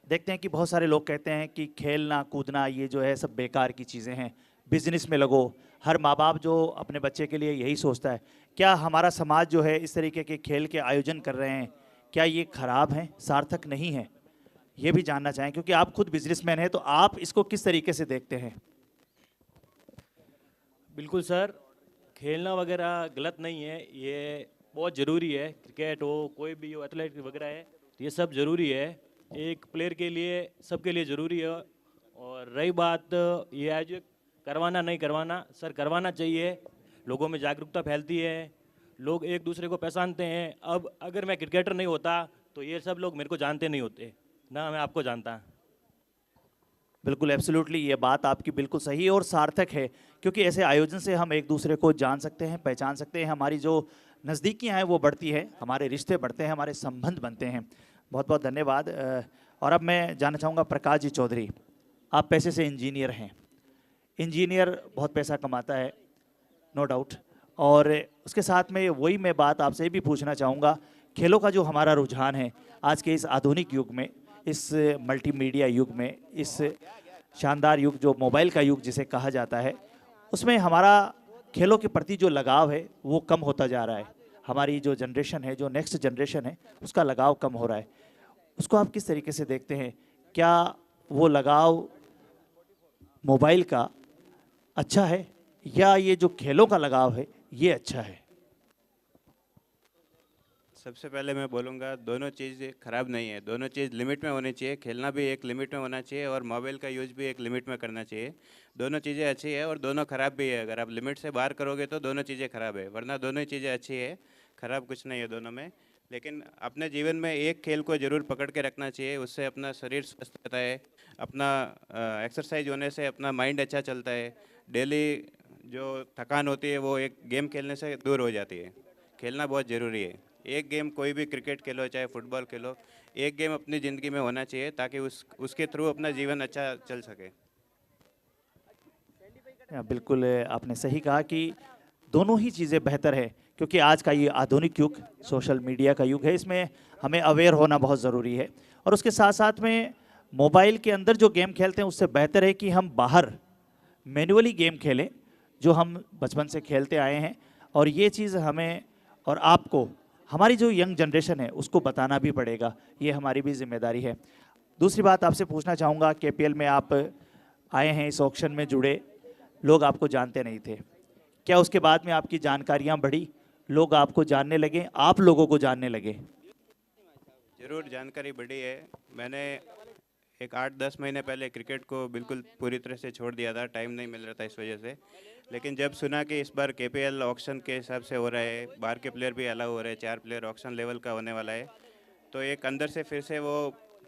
देखते हैं कि बहुत सारे लोग कहते हैं कि खेलना कूदना ये जो है सब बेकार की चीज़ें हैं, बिजनेस में लगो। हर माँ बाप जो अपने बच्चे के लिए यही सोचता है। क्या हमारा समाज जो है इस तरीके के खेल के आयोजन कर रहे हैं, क्या ये खराब हैं, सार्थक नहीं है? ये भी जानना चाहें, क्योंकि आप खुद बिजनेसमैन हैं, तो आप इसको किस तरीके से देखते हैं? बिल्कुल सर, खेलना वगैरह गलत नहीं है, ये बहुत ज़रूरी है। क्रिकेट हो, कोई भी हो, एथलेटिक्स वगैरह है, ये सब ज़रूरी है, एक प्लेयर के लिए, सबके लिए ज़रूरी है। और रही बात ये आज करवाना नहीं करवाना, सर करवाना चाहिए, लोगों में जागरूकता फैलती है, लोग एक दूसरे को पहचानते हैं। अब अगर मैं क्रिकेटर नहीं होता तो ये सब लोग मेरे को जानते नहीं होते, ना मैं आपको जानता। बिल्कुल एब्सोल्युटली, ये बात आपकी बिल्कुल सही और सार्थक है, क्योंकि ऐसे आयोजन से हम एक दूसरे को जान सकते हैं, पहचान सकते हैं, हमारी जो नज़दीकियाँ हैं वो बढ़ती है, हमारे रिश्ते बढ़ते हैं, हमारे संबंध बनते हैं। बहुत बहुत धन्यवाद। और अब मैं जानना चाहूँगा प्रकाश जी चौधरी, आप पैसे से इंजीनियर हैं, इंजीनियर बहुत पैसा कमाता है नो डाउट, और उसके साथ में वही मैं बात आपसे भी पूछना चाहूँगा, खेलों का जो हमारा रुझान है आज के इस आधुनिक युग में, इस मल्टीमीडिया युग में, इस शानदार युग जो मोबाइल का युग जिसे कहा जाता है, उसमें हमारा खेलों के प्रति जो लगाव है वो कम होता जा रहा है। हमारी जो जनरेशन है, जो नेक्स्ट जनरेशन है, उसका लगाव कम हो रहा है। उसको आप किस तरीके से देखते हैं? क्या वो लगाव मोबाइल का अच्छा है, या ये जो खेलों का लगाव है ये अच्छा है? सबसे पहले मैं बोलूँगा दोनों चीज़ ख़राब नहीं है, दोनों चीज़ लिमिट में होनी चाहिए। खेलना भी एक लिमिट में होना चाहिए और मोबाइल का यूज़ भी एक लिमिट में करना चाहिए। दोनों चीज़ें अच्छी है और दोनों ख़राब भी है। अगर आप लिमिट से बाहर करोगे तो दोनों चीज़ें ख़राब है, वरना दोनों ही चीज़ें अच्छी है, ख़राब कुछ नहीं है दोनों में। लेकिन अपने जीवन में एक खेल को ज़रूर पकड़ के रखना चाहिए, उससे अपना शरीर स्वस्थ रहता है, अपना एक्सरसाइज होने से अपना माइंड अच्छा चलता है, डेली जो थकान होती है वो एक गेम खेलने से दूर हो जाती है। खेलना बहुत ज़रूरी है। एक गेम, कोई भी क्रिकेट खेलो चाहे फुटबॉल खेलो, एक गेम अपनी ज़िंदगी में होना चाहिए ताकि उसके थ्रू अपना जीवन अच्छा चल सके। बिल्कुल आपने सही कहा कि दोनों ही चीज़ें बेहतर है, क्योंकि आज का ये आधुनिक युग सोशल मीडिया का युग है, इसमें हमें अवेयर होना बहुत ज़रूरी है। और उसके साथ साथ में मोबाइल के अंदर जो गेम खेलते हैं उससे बेहतर है कि हम बाहर मैनुअली गेम खेलें, जो हम बचपन से खेलते आए हैं। और ये चीज़ हमें और आपको, हमारी जो यंग जनरेशन है उसको बताना भी पड़ेगा, ये हमारी भी जिम्मेदारी है। दूसरी बात आपसे पूछना चाहूँगा, केपीएल में आप आए हैं, इस ऑक्शन में जुड़े, लोग आपको जानते नहीं थे, क्या उसके बाद में आपकी जानकारियाँ बढ़ी, लोग आपको जानने लगे, आप लोगों को जानने लगे? ज़रूर जानकारी बढ़ी है। मैंने एक 8-10 महीने पहले क्रिकेट को बिल्कुल पूरी तरह से छोड़ दिया था, टाइम नहीं मिल रहा था इस वजह से। लेकिन जब सुना कि इस बार केपीएल ऑक्शन के हिसाब से हो रहा है, बाहर के प्लेयर भी अलाउ हो रहे हैं, 4 प्लेयर ऑक्शन लेवल का होने वाला है, तो एक अंदर से फिर से वो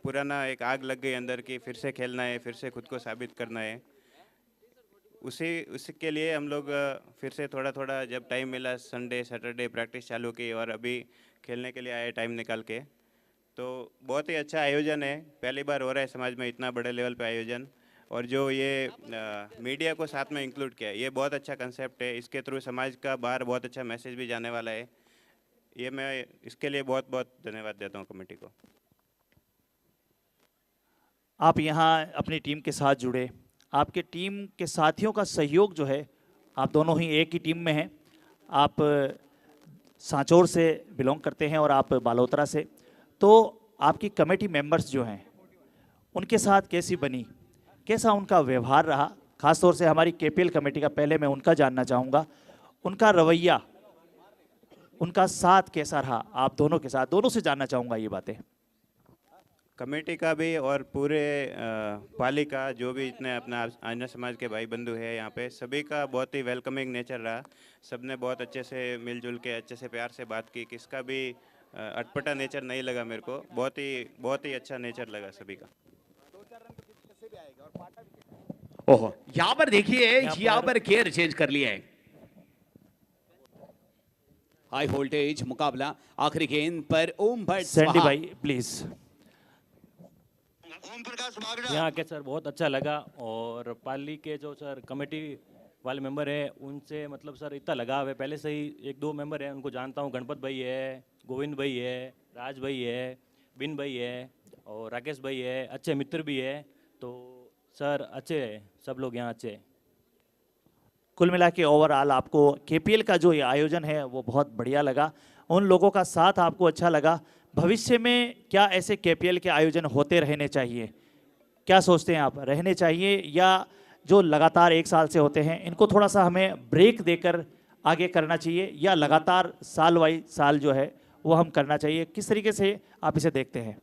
पुराना एक आग लग गई अंदर की, फिर से खेलना है, फिर से खुद को साबित करना है। उसके लिए हम लोग फिर से थोड़ा थोड़ा जब टाइम मिला, संडे सैटरडे प्रैक्टिस चालू की और अभी खेलने के लिए आए टाइम निकाल के। तो बहुत ही अच्छा आयोजन है, पहली बार हो रहा है समाज में इतना बड़े लेवल पे आयोजन, और जो ये मीडिया को साथ में इंक्लूड किया है, ये बहुत अच्छा कंसेप्ट है। इसके थ्रू समाज का बाहर बहुत अच्छा मैसेज भी जाने वाला है। ये मैं इसके लिए बहुत बहुत धन्यवाद देता हूँ कमेटी को। आप यहाँ अपनी टीम के साथ जुड़े, आपके टीम के साथियों का सहयोग जो है, आप दोनों ही एक ही टीम में हैं। आप सांचौर से बिलोंग करते हैं और आप बालोतरा से, तो आपकी कमेटी मेंबर्स जो हैं उनके साथ कैसी बनी, कैसा उनका व्यवहार रहा? खासतौर से हमारी केपीएल कमेटी का पहले मैं उनका जानना चाहूँगा, उनका रवैया, उनका साथ कैसा रहा आप दोनों के साथ? दोनों से जानना चाहूँगा ये बातें। कमेटी का भी और पूरे पाली का जो भी इतने अपना आर्य समाज के भाई बंधु है यहाँ पे, सभी का बहुत ही वेलकमिंग नेचर रहा। सबने बहुत अच्छे से मिलजुल के अच्छे से प्यार से बात की, किसका भी अटपटा नेचर नहीं लगा मेरे को। बहुत ही अच्छा नेचर लगा सभी का। ओहो, यहाँ पर देखिए, यहाँ पर केयर चेंज कर लिया है। हाई वोल्टेज मुकाबला, आखिरी गेंद पर ओम भट्ट सैंडी भाई प्लीज। यहाँ के सर बहुत अच्छा लगा, और पाली के जो सर कमेटी वाले मेंबर हैं उनसे मतलब सर इतना लगाव है। पहले से ही एक दो मेंबर हैं उनको जानता हूँ, गणपत भाई है, गोविंद भाई है, राज भाई है, बिन भाई है और राकेश भाई है, अच्छे मित्र भी है। तो सर अच्छे हैं, सब लोग यहाँ अच्छे हैं। कुल मिला के ओवरऑल आपको केपीएल का जो ये आयोजन है वो बहुत बढ़िया लगा, उन लोगों का साथ आपको अच्छा लगा। भविष्य में क्या ऐसे केपीएल के आयोजन होते रहने चाहिए? क्या सोचते हैं आप, रहने चाहिए या जो लगातार एक साल से होते हैं इनको थोड़ा सा हमें ब्रेक देकर आगे करना चाहिए, या लगातार साल वाई साल जो है वो हम करना चाहिए? किस तरीके से आप इसे देखते हैं?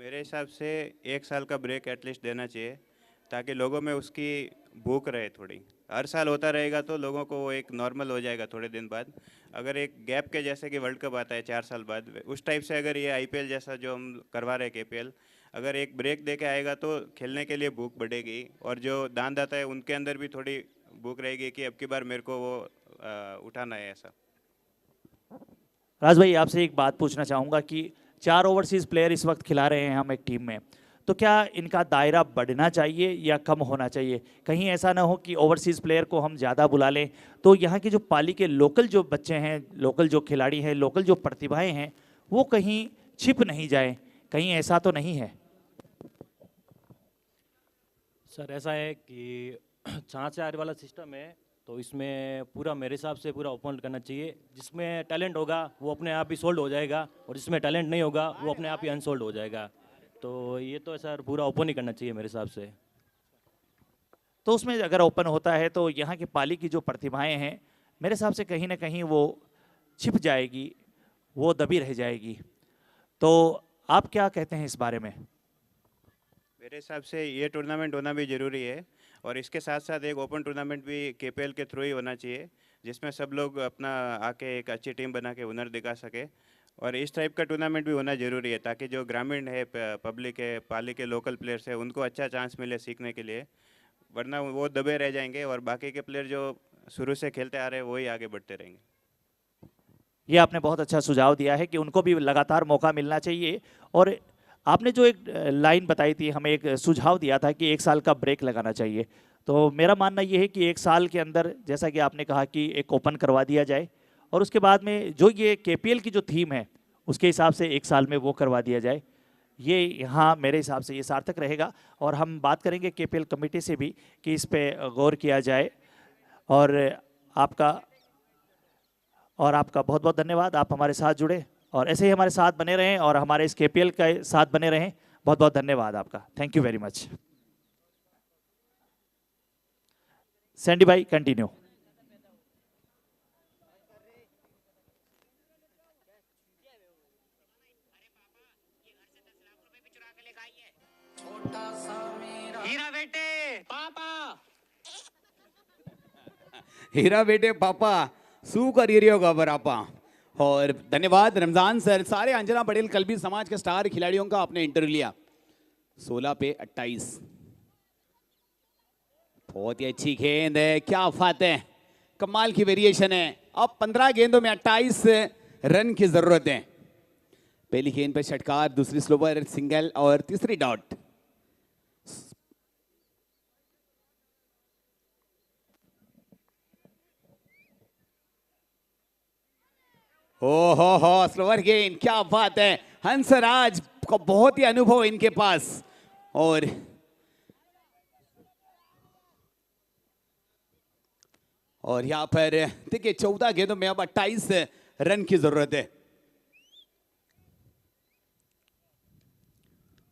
मेरे हिसाब से 1 साल का ब्रेक एटलीस्ट देना चाहिए, ताकि लोगों में उसकी भूख रहे थोड़ी। हर साल होता रहेगा तो लोगों को वो एक नॉर्मल हो जाएगा थोड़े दिन बाद। अगर एक गैप के जैसे कि वर्ल्ड कप आता है 4 साल बाद, उस टाइप से अगर ये आईपीएल जैसा जो हम करवा रहे हैं केपीएल, अगर एक ब्रेक दे के आएगा तो खेलने के लिए भूख बढ़ेगी, और जो दानदाता है उनके अंदर भी थोड़ी भूख रहेगी कि अब की बार मेरे को वो उठाना है ऐसा। राज भाई आपसे एक बात पूछना चाहूँगा कि 4 ओवरसीज़ प्लेयर इस वक्त खिला रहे हैं हम एक टीम में, तो क्या इनका दायरा बढ़ना चाहिए या कम होना चाहिए? कहीं ऐसा ना हो कि ओवरसीज़ प्लेयर को हम ज़्यादा बुला लें तो यहाँ की जो पाली के लोकल जो बच्चे हैं, लोकल जो खिलाड़ी हैं, लोकल जो प्रतिभाएं हैं, वो कहीं छिप नहीं जाए, कहीं ऐसा तो नहीं है? सर ऐसा है कि 5-4 वाला सिस्टम है, तो इसमें पूरा मेरे हिसाब से पूरा ओपन करना चाहिए। जिसमें टैलेंट होगा वो अपने आप ही सोल्ड हो जाएगा, और जिसमें टैलेंट नहीं होगा वो अपने आप ही अनसोल्ड हो जाएगा। तो ये तो सर पूरा ओपन ही करना चाहिए मेरे हिसाब से। तो उसमें अगर ओपन होता है तो यहाँ की पाली की जो प्रतिभाएं हैं मेरे हिसाब से कहीं ना कहीं वो छिप जाएगी, वो दबी रह जाएगी। तो आप क्या कहते हैं इस बारे में? मेरे हिसाब से ये टूर्नामेंट होना भी ज़रूरी है, और इसके साथ साथ एक ओपन टूर्नामेंट भी केपीएल के थ्रू ही होना चाहिए, जिसमें सब लोग अपना आके एक अच्छी टीम बना के हुनर दिखा सके। और इस टाइप का टूर्नामेंट भी होना ज़रूरी है, ताकि जो ग्रामीण है, पब्लिक है, पाली के लोकल प्लेयर्स है, उनको अच्छा चांस मिले सीखने के लिए, वरना वो दबे रह जाएंगे और बाकी के प्लेयर जो शुरू से खेलते आ रहे हैं वही आगे बढ़ते रहेंगे। ये आपने बहुत अच्छा सुझाव दिया है कि उनको भी लगातार मौका मिलना चाहिए। और आपने जो एक लाइन बताई थी, हमें एक सुझाव दिया था कि 1 साल का ब्रेक लगाना चाहिए, तो मेरा मानना ये है कि 1 साल के अंदर जैसा कि आपने कहा कि एक ओपन करवा दिया जाए, और उसके बाद में जो ये केपीएल की जो थीम है उसके हिसाब से 1 साल में वो करवा दिया जाए। ये यहाँ मेरे हिसाब से ये सार्थक रहेगा, और हम बात करेंगे केपीएल कमेटी से भी कि इस पे गौर किया जाए। और आपका बहुत बहुत धन्यवाद, आप हमारे साथ जुड़े और ऐसे ही हमारे साथ बने रहें और हमारे इस केपीएल के साथ बने रहें। बहुत बहुत धन्यवाद आपका, thank you very much. Sandy भाई कंटिन्यू। हीरा बेटे पापा, हीरा बेटे पापा सू कर होगा बरापा। और धन्यवाद रमजान सर, सारे अंजना पटेल कलबी समाज के स्टार खिलाड़ियों का आपने इंटरव्यू लिया। 16 पे 28, बहुत ही अच्छी गेंद है, क्या बात है, कमाल की वेरिएशन है। अब 15 गेंदों में 28 रन की जरूरत है। पहली गेंद पर षटकार, दूसरी स्लोवर सिंगल और तीसरी डॉट। हो स्लोअर गेन, क्या बात है। हंसराज को बहुत ही अनुभव इनके पास। और यहां पर देखिए 14 गेंदों में अब 28 रन की जरूरत है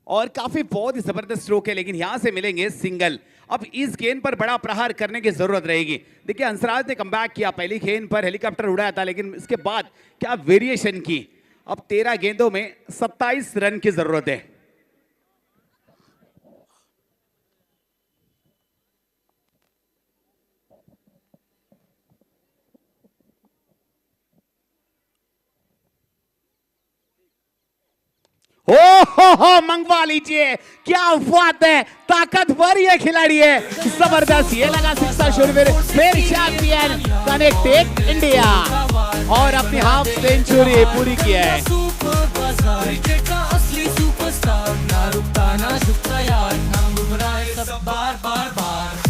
और काफी बहुत ही जबरदस्त स्ट्रोक है, लेकिन यहां से मिलेंगे सिंगल। अब इस गेंद पर बड़ा प्रहार करने की जरूरत रहेगी। देखिए हंसराज ने कमबैक किया, पहली गेंद पर हेलीकॉप्टर उड़ाया था, लेकिन इसके बाद क्या वेरिएशन की। अब 13 गेंदों में 27 रन की जरूरत है। हो मंगवा लीजिए, क्या बात है, ताकतवर ये खिलाड़ी है, जबरदस्त। ये लगा सिक्सा शुरवीर, फिर चैंपियन कनेक्टेड इंडिया और अपनी हाफ सेंचुरी पूरी की है। असली सुपरस्टार, ना रुकता ना झुकता यार, हम घबराए सब बार बार बार।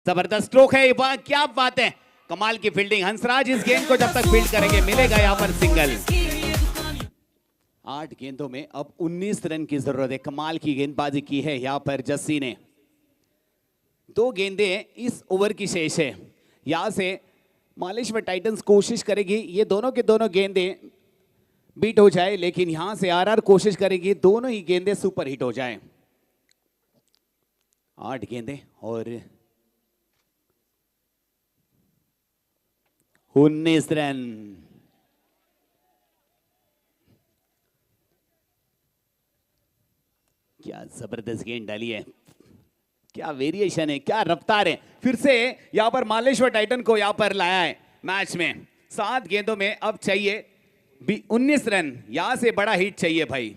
जबरदस्त स्ट्रोक है, वाह क्या बात है, कमाल की फील्डिंग। हंसराज इस गेंद को जब तक फील्ड करेंगे मिलेगा यहां पर सिंगल। 8 गेंदों में अब 19 रन की जरूरत है। कमाल की गेंदबाजी की है यहां पर जस्सी ने। 2 गेंदें इस ओवर की शेष है। यहां से मालेश्वर टाइटंस कोशिश करेगी ये दोनों के दोनों गेंदें बीट हो जाए, लेकिन यहां से आरआर कोशिश करेगी दोनों ही गेंदें सुपर हिट हो जाए। 8 गेंदें और 19 रन। क्या जबरदस्त गेंद डाली है, क्या वेरिएशन है, क्या रफ्तार है। फिर से यहां पर मालेश्वर टाइटन को यहां पर लाया है मैच में। 7 गेंदों में अब चाहिए 19 रन, यहां से बड़ा हिट चाहिए भाई।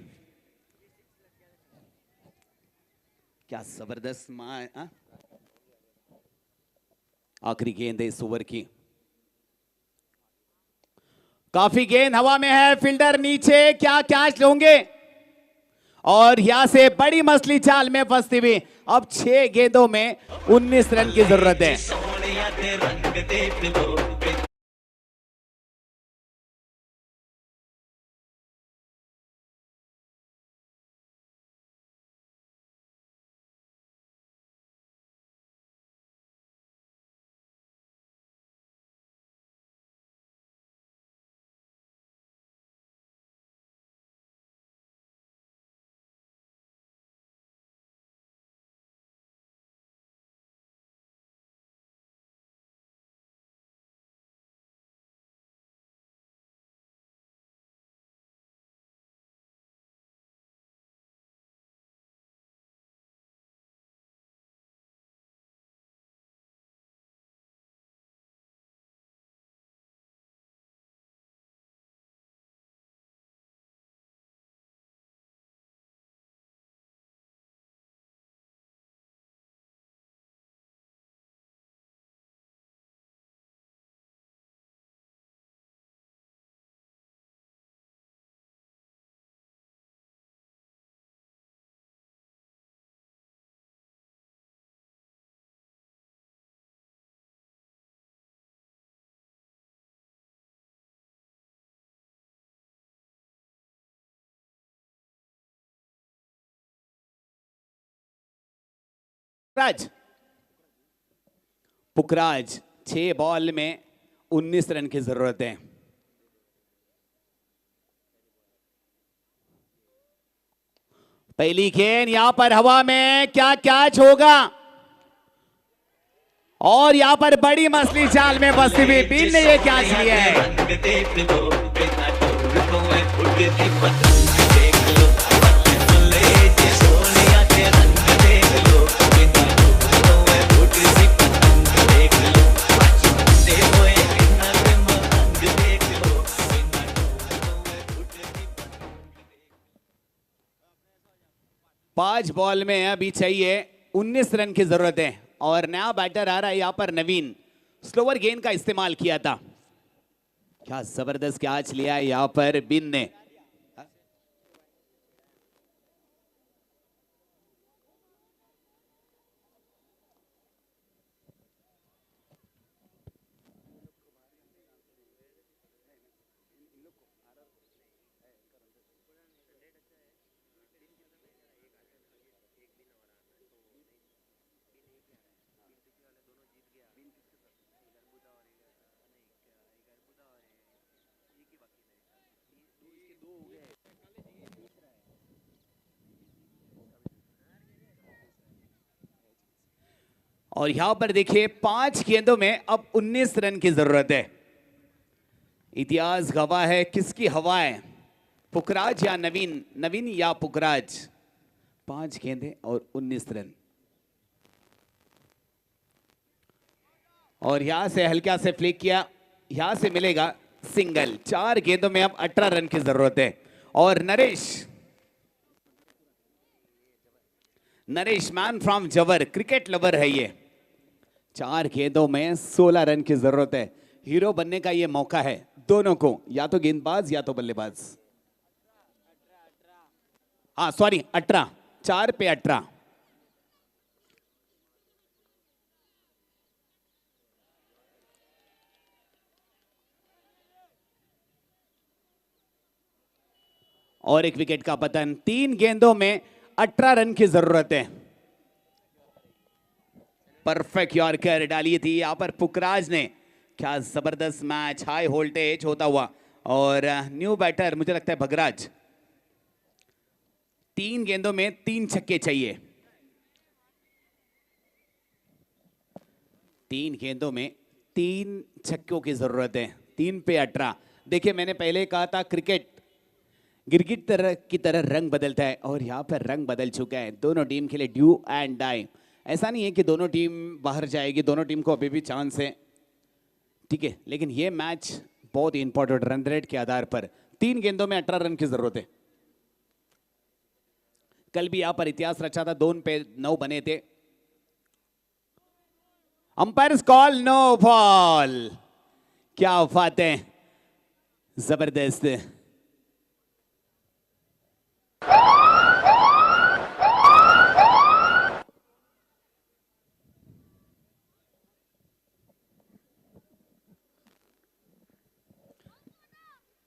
क्या जबरदस्त आखिरी गेंद है इस ओवर की। काफी गेंद हवा में है, फील्डर नीचे, क्या कैच होंगे? और यहां से बड़ी मछली चाल में फंसती हुई। अब 6 गेंदों में 19 रन की जरूरत है। पुखराज 6 बॉल में 19 रन की जरूरत है। पहली गेंद यहां पर हवा में, क्या कैच होगा? और यहां पर बड़ी मछली चाल में फंसी हुई, बिन ने ये कैच लिया है। पांच बॉल में अभी चाहिए 19 रन की जरूरत है। और नया बैटर आ रहा है यहां पर नवीन, स्लोवर गेंद का इस्तेमाल किया था। क्या जबरदस्त कैच लिया है यहां पर बिन ने। और यहां पर देखिए 5 गेंदों में अब 19 रन की जरूरत है। इतिहास गवाह है किसकी हवा है, पुखराज या नवीन, नवीन या पुखराज। 5 गेंदें और 19 रन। और यहां से हल्का से फ्लिक किया, यहां से मिलेगा सिंगल। 4 गेंदों में अब 18 रन की जरूरत है। और Naresh man from Jawar, cricket lover है ये। 4 गेंदों में 16 रन की जरूरत है। हीरो बनने का ये मौका है दोनों को, या तो गेंदबाज या तो बल्लेबाज। हाँ सॉरी 18, 4 पे 18। और एक विकेट का पतन। 3 गेंदों में 18 रन की जरूरत है। परफेक्ट यॉर्कर डाली थी यहां पर पुखराज ने। क्या जबरदस्त मैच, हाई वोल्टेज होता हुआ। और न्यू बैटर मुझे लगता है भगराज। 3 गेंदों में 3 छक्के चाहिए। 3 गेंदों में 3 छक्कों की जरूरत है। 3 पे 18। देखिए मैंने पहले कहा था क्रिकेट गिरगिट की तरह रंग बदलता है और यहाँ पर रंग बदल चुका है। दोनों टीम के लिए ड्यू एंड डाई। ऐसा नहीं है कि दोनों टीम बाहर जाएगी, दोनों टीम को अभी भी चांस है, ठीक है, लेकिन ये मैच बहुत ही इंपॉर्टेंट रन रेट के आधार पर 3 गेंदों में 18 रन की जरूरत है। कल भी यहां पर इतिहास रचा था, 2 पे 9 बने थे। Umpire's call no ball. क्या बात है, जबरदस्त।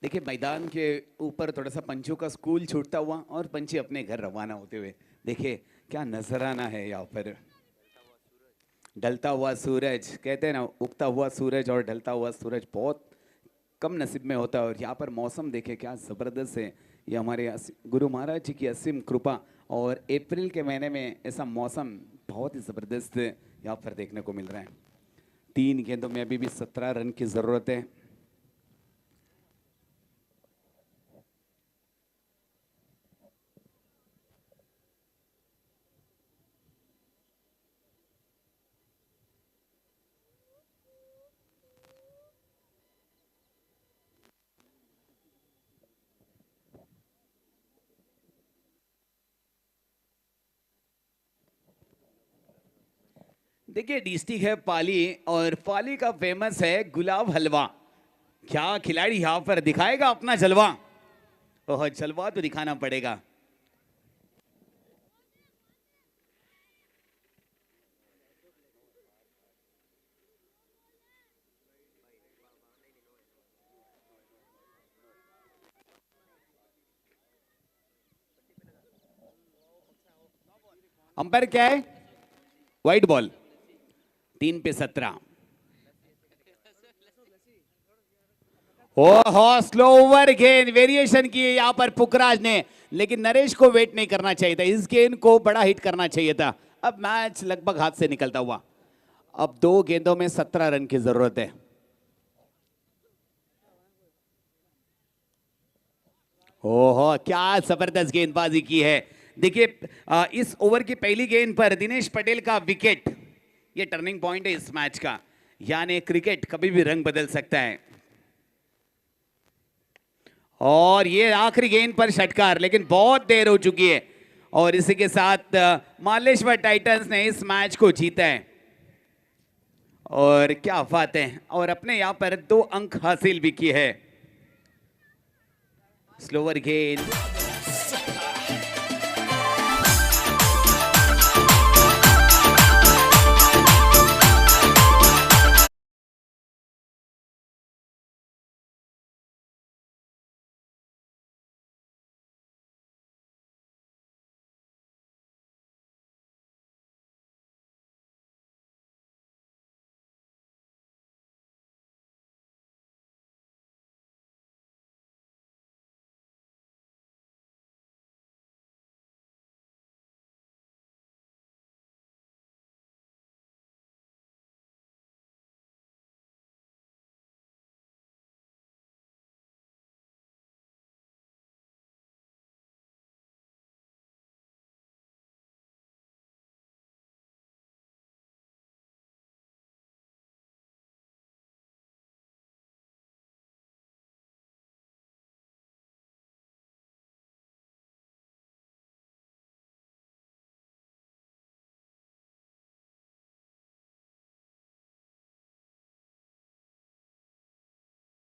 देखिए मैदान के ऊपर थोड़ा सा पंचों का स्कूल छूटता हुआ और पंछी अपने घर रवाना होते हुए देखिए क्या नजराना है यहाँ पर। ढलता हुआ सूरज, कहते हैं ना उगता हुआ सूरज और ढलता हुआ सूरज बहुत कम नसीब में होता है, और यहाँ पर मौसम देखे क्या ज़बरदस्त है। ये हमारे गुरु महाराज जी की असीम कृपा, और अप्रैल के महीने में ऐसा मौसम बहुत ही ज़बरदस्त यहाँ पर देखने को मिल रहा है। 3 गेंदों में अभी भी 17 रन की ज़रूरत है। देखिए डिस्ट्रिक्ट है पाली, और पाली का फेमस है गुलाब हलवा। क्या खिलाड़ी यहाँ पर दिखाएगा अपना जलवा? ओह जलवा तो दिखाना पड़ेगा। अंपायर क्या है? White ball. 3 पे 17। ओहो स्लो ओवर गेंद वेरिएशन की यहां पर पुखराज ने, लेकिन नरेश को वेट नहीं करना चाहिए था, इस गेंद को बड़ा हिट करना चाहिए था। अब मैच लगभग हाथ से निकलता हुआ। अब 2 गेंदों में 17 रन की जरूरत है। ओहो क्या जबरदस्त गेंदबाजी की है। देखिए इस ओवर की पहली गेंद पर दिनेश पटेल का विकेट, ये टर्निंग पॉइंट है इस मैच का, यानी क्रिकेट कभी भी रंग बदल सकता है। और ये आखिरी गेंद पर षटकार, लेकिन बहुत देर हो चुकी है, और इसी के साथ मालेश्वर टाइटंस ने इस मैच को जीता है। और क्या बात है, और अपने यहां पर 2 अंक हासिल भी किए हैं। स्लोवर गेंद